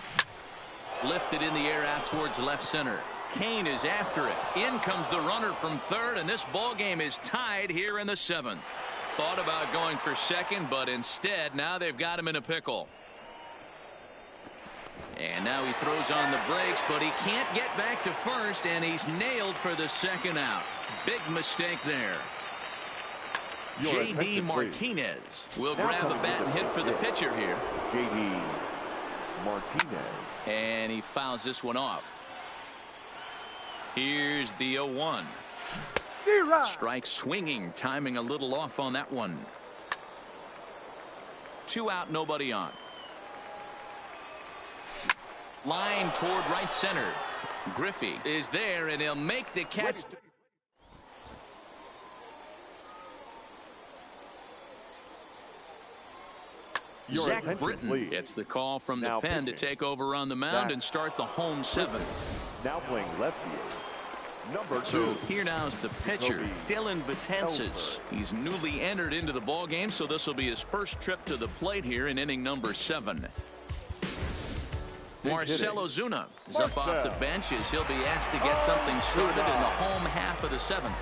Lifted in the air out towards left center. Kane is after it. In comes the runner from third, and this ball game is tied here in the 7th. Thought about going for second, but instead now they've got him in a pickle. And now he throws on the brakes, but he can't get back to first, and he's nailed for the second out. Big mistake there. J.D. Martinez will grab a bat and hit for the pitcher here. J.D. Martinez. And he fouls this one off. Here's the 0-1. Strike swinging, timing a little off on that one. 2 out, nobody on. Line toward right center. Griffey is there, and he'll make the catch. Zach Britton gets the call from the pen to take over on the mound and start the home 7th. Now playing left field. Number 2. So here now is the pitcher, Dylan Betances. He's newly entered into the ball game, so this will be his first trip to the plate here in inning number 7. Marcell Ozuna is up off the bench as he'll be asked to get something started in the home half of the 7th.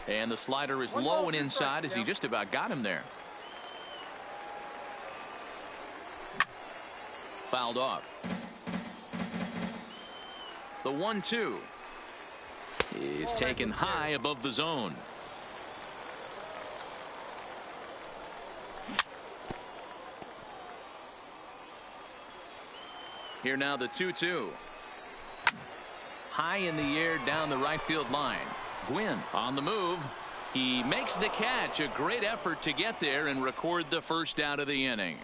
And the slider is low and inside as he just about got him there. Fouled off. The 1-2 is taken high above the zone. Here now the 2-2. High in the air down the right field line. Gwynn on the move. He makes the catch. A great effort to get there and record the first out of the inning.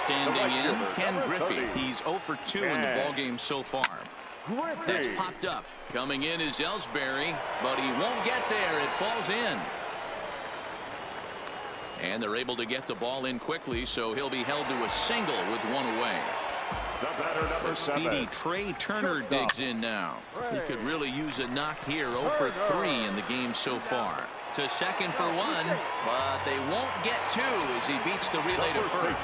Standing in, Ken Griffey. He's 0 for 2 in the ballgame so far. That's popped up. Coming in is Ellsbury, but he won't get there. It falls in. And they're able to get the ball in quickly, so he'll be held to a single with 1 away. The speedy Trey Turner digs in now. He could really use a knock here. 0 for 3 in the game so far. To second for 1, but they won't get 2 as he beats the relay to first.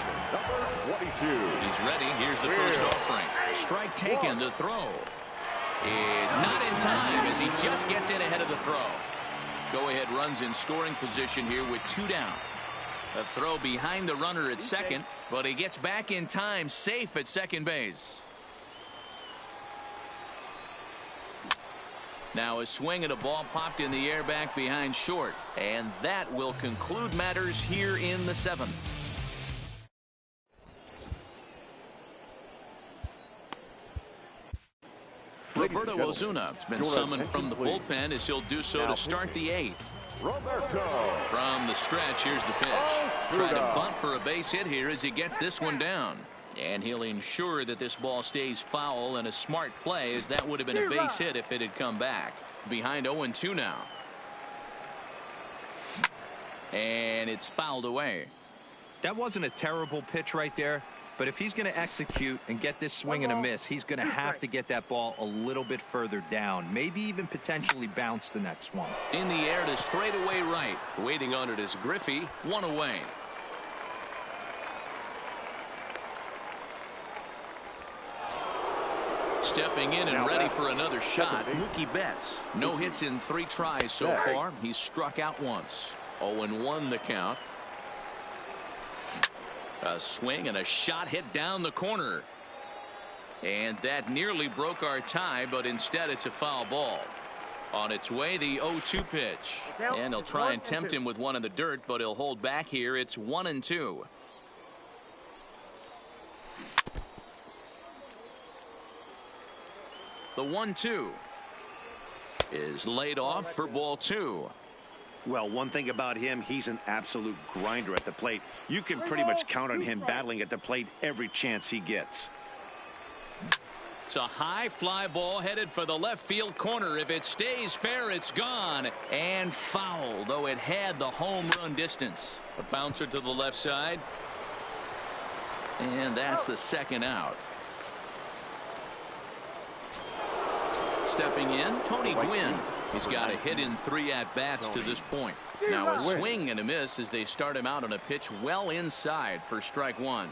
He's ready. Here's the first offering. Strike taken. The throw is not in time as he just gets in ahead of the throw. Go-ahead runs in scoring position here with 2 down. A throw behind the runner at second, but he gets back in time, safe at second base. Now a swing and a ball popped in the air back behind short, and that will conclude matters here in the 7th. Roberto Ozuna has been summoned from the bullpen as he'll do so to start the 8th. From the stretch, here's the pitch. Try to bunt for a base hit here as he gets this one down. And he'll ensure that this ball stays foul, and a smart play, as that would have been a base hit if it had come back. Behind 0-2 now. And it's fouled away. That wasn't a terrible pitch right there. But if he's going to execute and get this swing and a miss, he's going to have to get that ball a little bit further down. Maybe even potentially bounce the next one. In the air to straightaway right. Waiting on it is Griffey. 1 away. Stepping in and ready for another shot, Mookie Betts. No hits in 3 tries so far. He's struck out once. 0-1 the count. A swing and a shot hit down the corner. And that nearly broke our tie, but instead it's a foul ball. On its way, the 0-2 pitch. And they'll try and tempt him with one in the dirt, but he'll hold back here. It's 1-2. The 1-2 is laid off for ball 2. Well, one thing about him, he's an absolute grinder at the plate. You can pretty much count on him battling at the plate every chance he gets. It's a high fly ball headed for the left field corner. If it stays fair, it's gone and foul, though it had the home run distance. A bouncer to the left side. And that's the 2nd out. Stepping in, Tony Gwynn. He's got a hit in 3 at-bats to this point. Now a swing and a miss as they start him out on a pitch well inside for strike 1.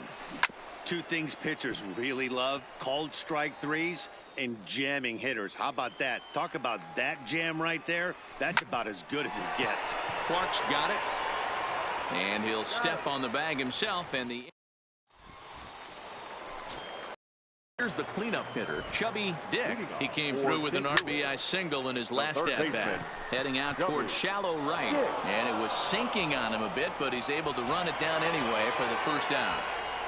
2 things pitchers really love: called strike 3s and jamming hitters. How about that? Talk about that jam right there. That's about as good as it gets. Clark's got it. And he'll step on the bag himself, and the Here's the cleanup hitter, Chubby Dick. He came through with an RBI single in his last at-bat. Heading out towards shallow right, and it was sinking on him a bit, but he's able to run it down anyway for the first down.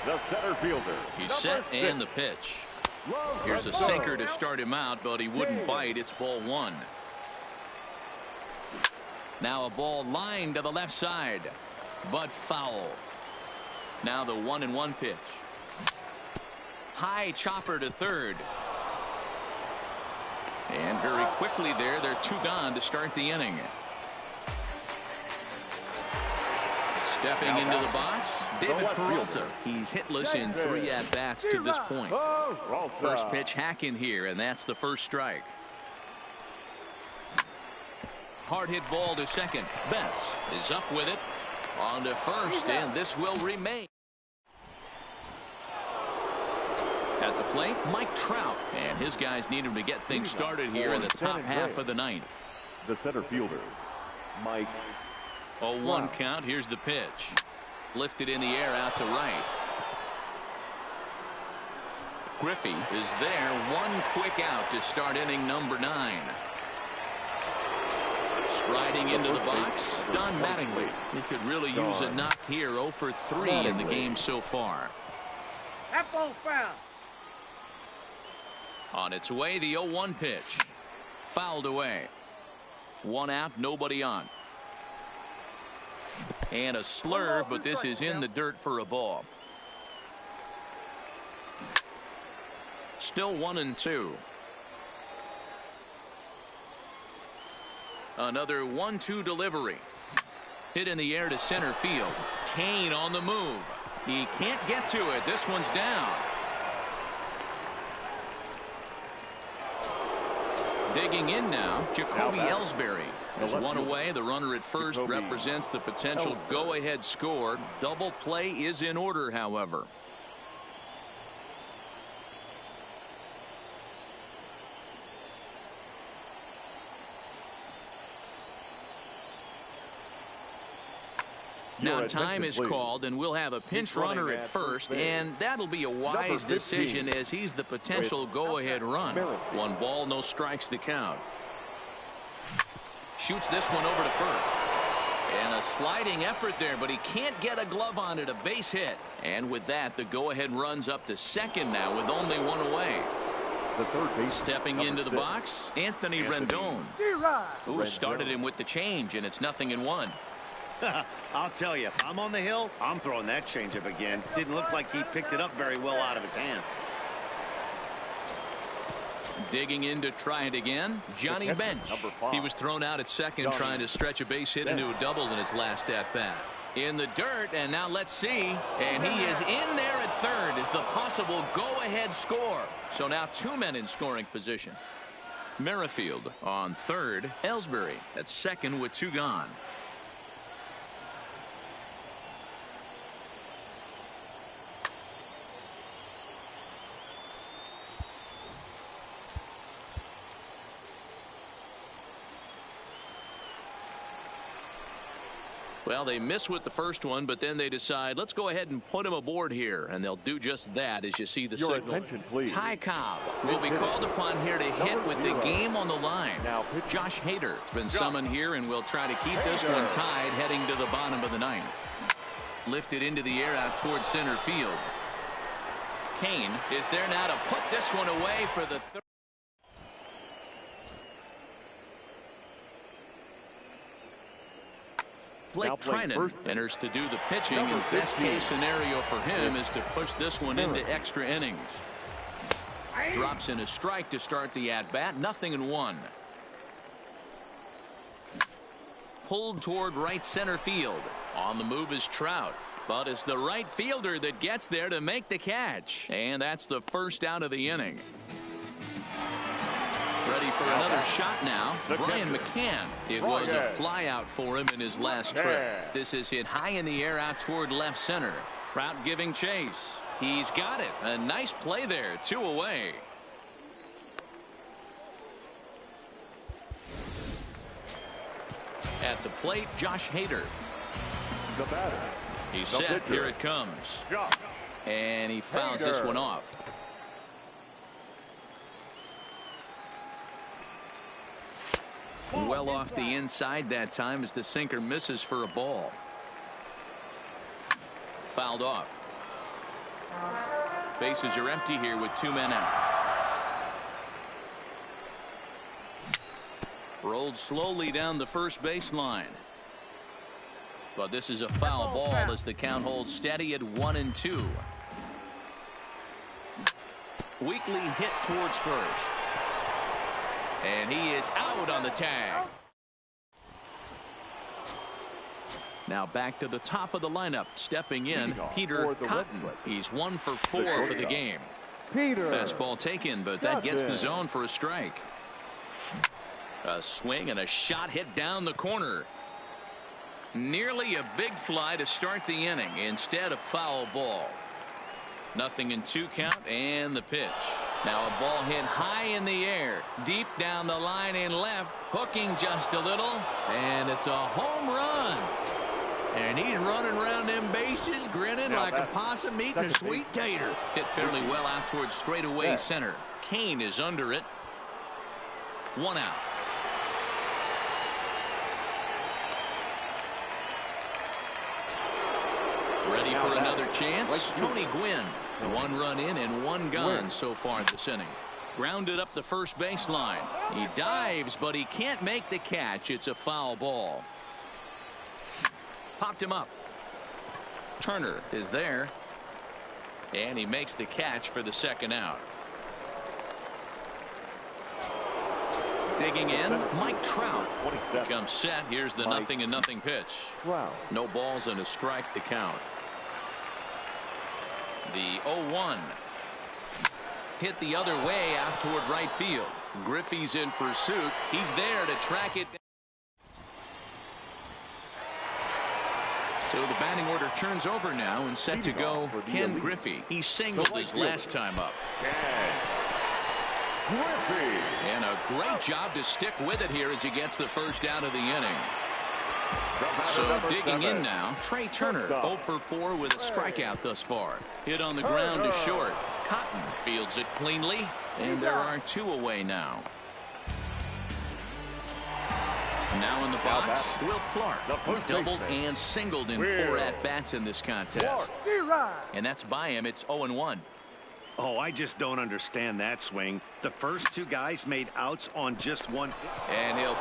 The center fielder. He's set and the pitch. Here's a sinker to start him out, but he wouldn't bite. It's ball one. Now a ball lined to the left side, but foul. Now the 1-1 pitch. High chopper to third. And very quickly there, they're two gone to start the inning. Stepping into the box, David Peralta. He's hitless in 3 at-bats to this point. First pitch hacking here, and that's the first strike. Hard hit ball to second. Betts is up with it. On to first, and this will remain. At the plate, Mike Trout, and his guys need him to get things started here in the top half of the ninth. The center fielder, Mike. 0-1 count. Here's the pitch. Lifted in the air out to right. Griffey is there. One quick out to start inning number 9. Striding into the box, Don Mattingly. He could really use a knock here. 0 for 3 in the game so far. That ball foul. On its way, the 0-1 pitch. Fouled away. 1 out, nobody on. And a slurve, but this is in the dirt for a ball. Still 1-2. Another 1-2 delivery. Hit in the air to center field. Kane on the move. He can't get to it. This one's down. Digging in now, Jacoby Ellsbury. There's one away. The runner at first represents the potential go-ahead score. Double play is in order, however. Now time is called, and we'll have a pinch runner at first, and that'll be a wise decision as he's the potential go-ahead run. 1 ball, no strikes to count. Shoots this one over to first. And a sliding effort there, but he can't get a glove on it. A base hit. And with that, the go-ahead runs up to second now with only 1 away. The third base. Stepping into the box, Anthony Rendon. Who started him with the change, and it's 0-1. I'll tell you, if I'm on the hill, I'm throwing that changeup again. Didn't look like he picked it up very well out of his hand. Digging in to try it again, Johnny Bench. He was thrown out at second trying to stretch a base hit into a double in his last at-bat. In the dirt, and now let's see. And he is in there at third as the possible go-ahead score. So now 2 men in scoring position. Merrifield on third. Ellsbury at second with 2 gone. Well, they miss with the first one, but then they decide, let's go ahead and put him aboard here. And they'll do just that as you see the signal. Ty Cobb will be called upon here to hit with the game on the line. Josh Hader has been summoned here and will try to keep this one tied heading to the bottom of the 9th. Lifted into the air out towards center field. Kane is there now to put this one away for the third. Blake Trinan enters to do the pitching, and best case scenario for him is to push this one into extra innings. Drops in a strike to start the at-bat. 0-1. Pulled toward right center field. On the move is Trout, but it's the right fielder that gets there to make the catch, and that's the first out of the inning. Ready for another shot now. Brian McCann. It was a fly out for him in his last trip. This is hit high in the air out toward left center. Trout giving chase. He's got it. A nice play there. 2 away. At the plate, Josh Hader. The batter. He's set. Here it comes. And he fouls this one off. Well off the inside that time as the sinker misses for a ball. Fouled off. Bases are empty here with 2 men out. Rolled slowly down the first baseline. But this is a foul ball as the count holds steady at 1-2. Weakly hit towards first. And he is out on the tag. Now back to the top of the lineup. Stepping in, Peter Cotton. He's 1 for 4 for the game. Fastball taken, but that gets the zone for a strike. A swing and a shot hit down the corner. Nearly a big fly to start the inning. Instead, a foul ball. 0-2 count and the pitch. Now a ball hit high in the air, deep down the line in left, hooking just a little, and it's a home run. And he's running around them bases, grinning like a possum eating a sweet tater. Hit fairly well out towards straightaway center. Kane is under it. 1 out. Ready for another chance. Tony Gwynn. 1 run in and 1 gone so far this inning. Grounded up the first baseline. He dives, but he can't make the catch. It's a foul ball. Popped him up. Turner is there. And he makes the catch for the 2nd out. Digging in, Mike Trout. Becomes set. Here's the 0-0 pitch. No balls and a strike to count. The 0-1. Hit the other way out toward right field. Griffey's in pursuit. He's there to track it. So the batting order turns over now and set to go Ken Griffey. He singled his last time up. And a great job to stick with it here as he gets the first out of the inning. So digging in now, Trey Turner, 0 for 4 with a strikeout thus far. Hit on the ground to short. Cotton fields it cleanly, and there are 2 away now. Now in the box, Will Clark. He's doubled and singled in 4 at-bats in this contest. And that's by him. It's 0-1. Oh, I just don't understand that swing. The first 2 guys made outs on just 1. And he'll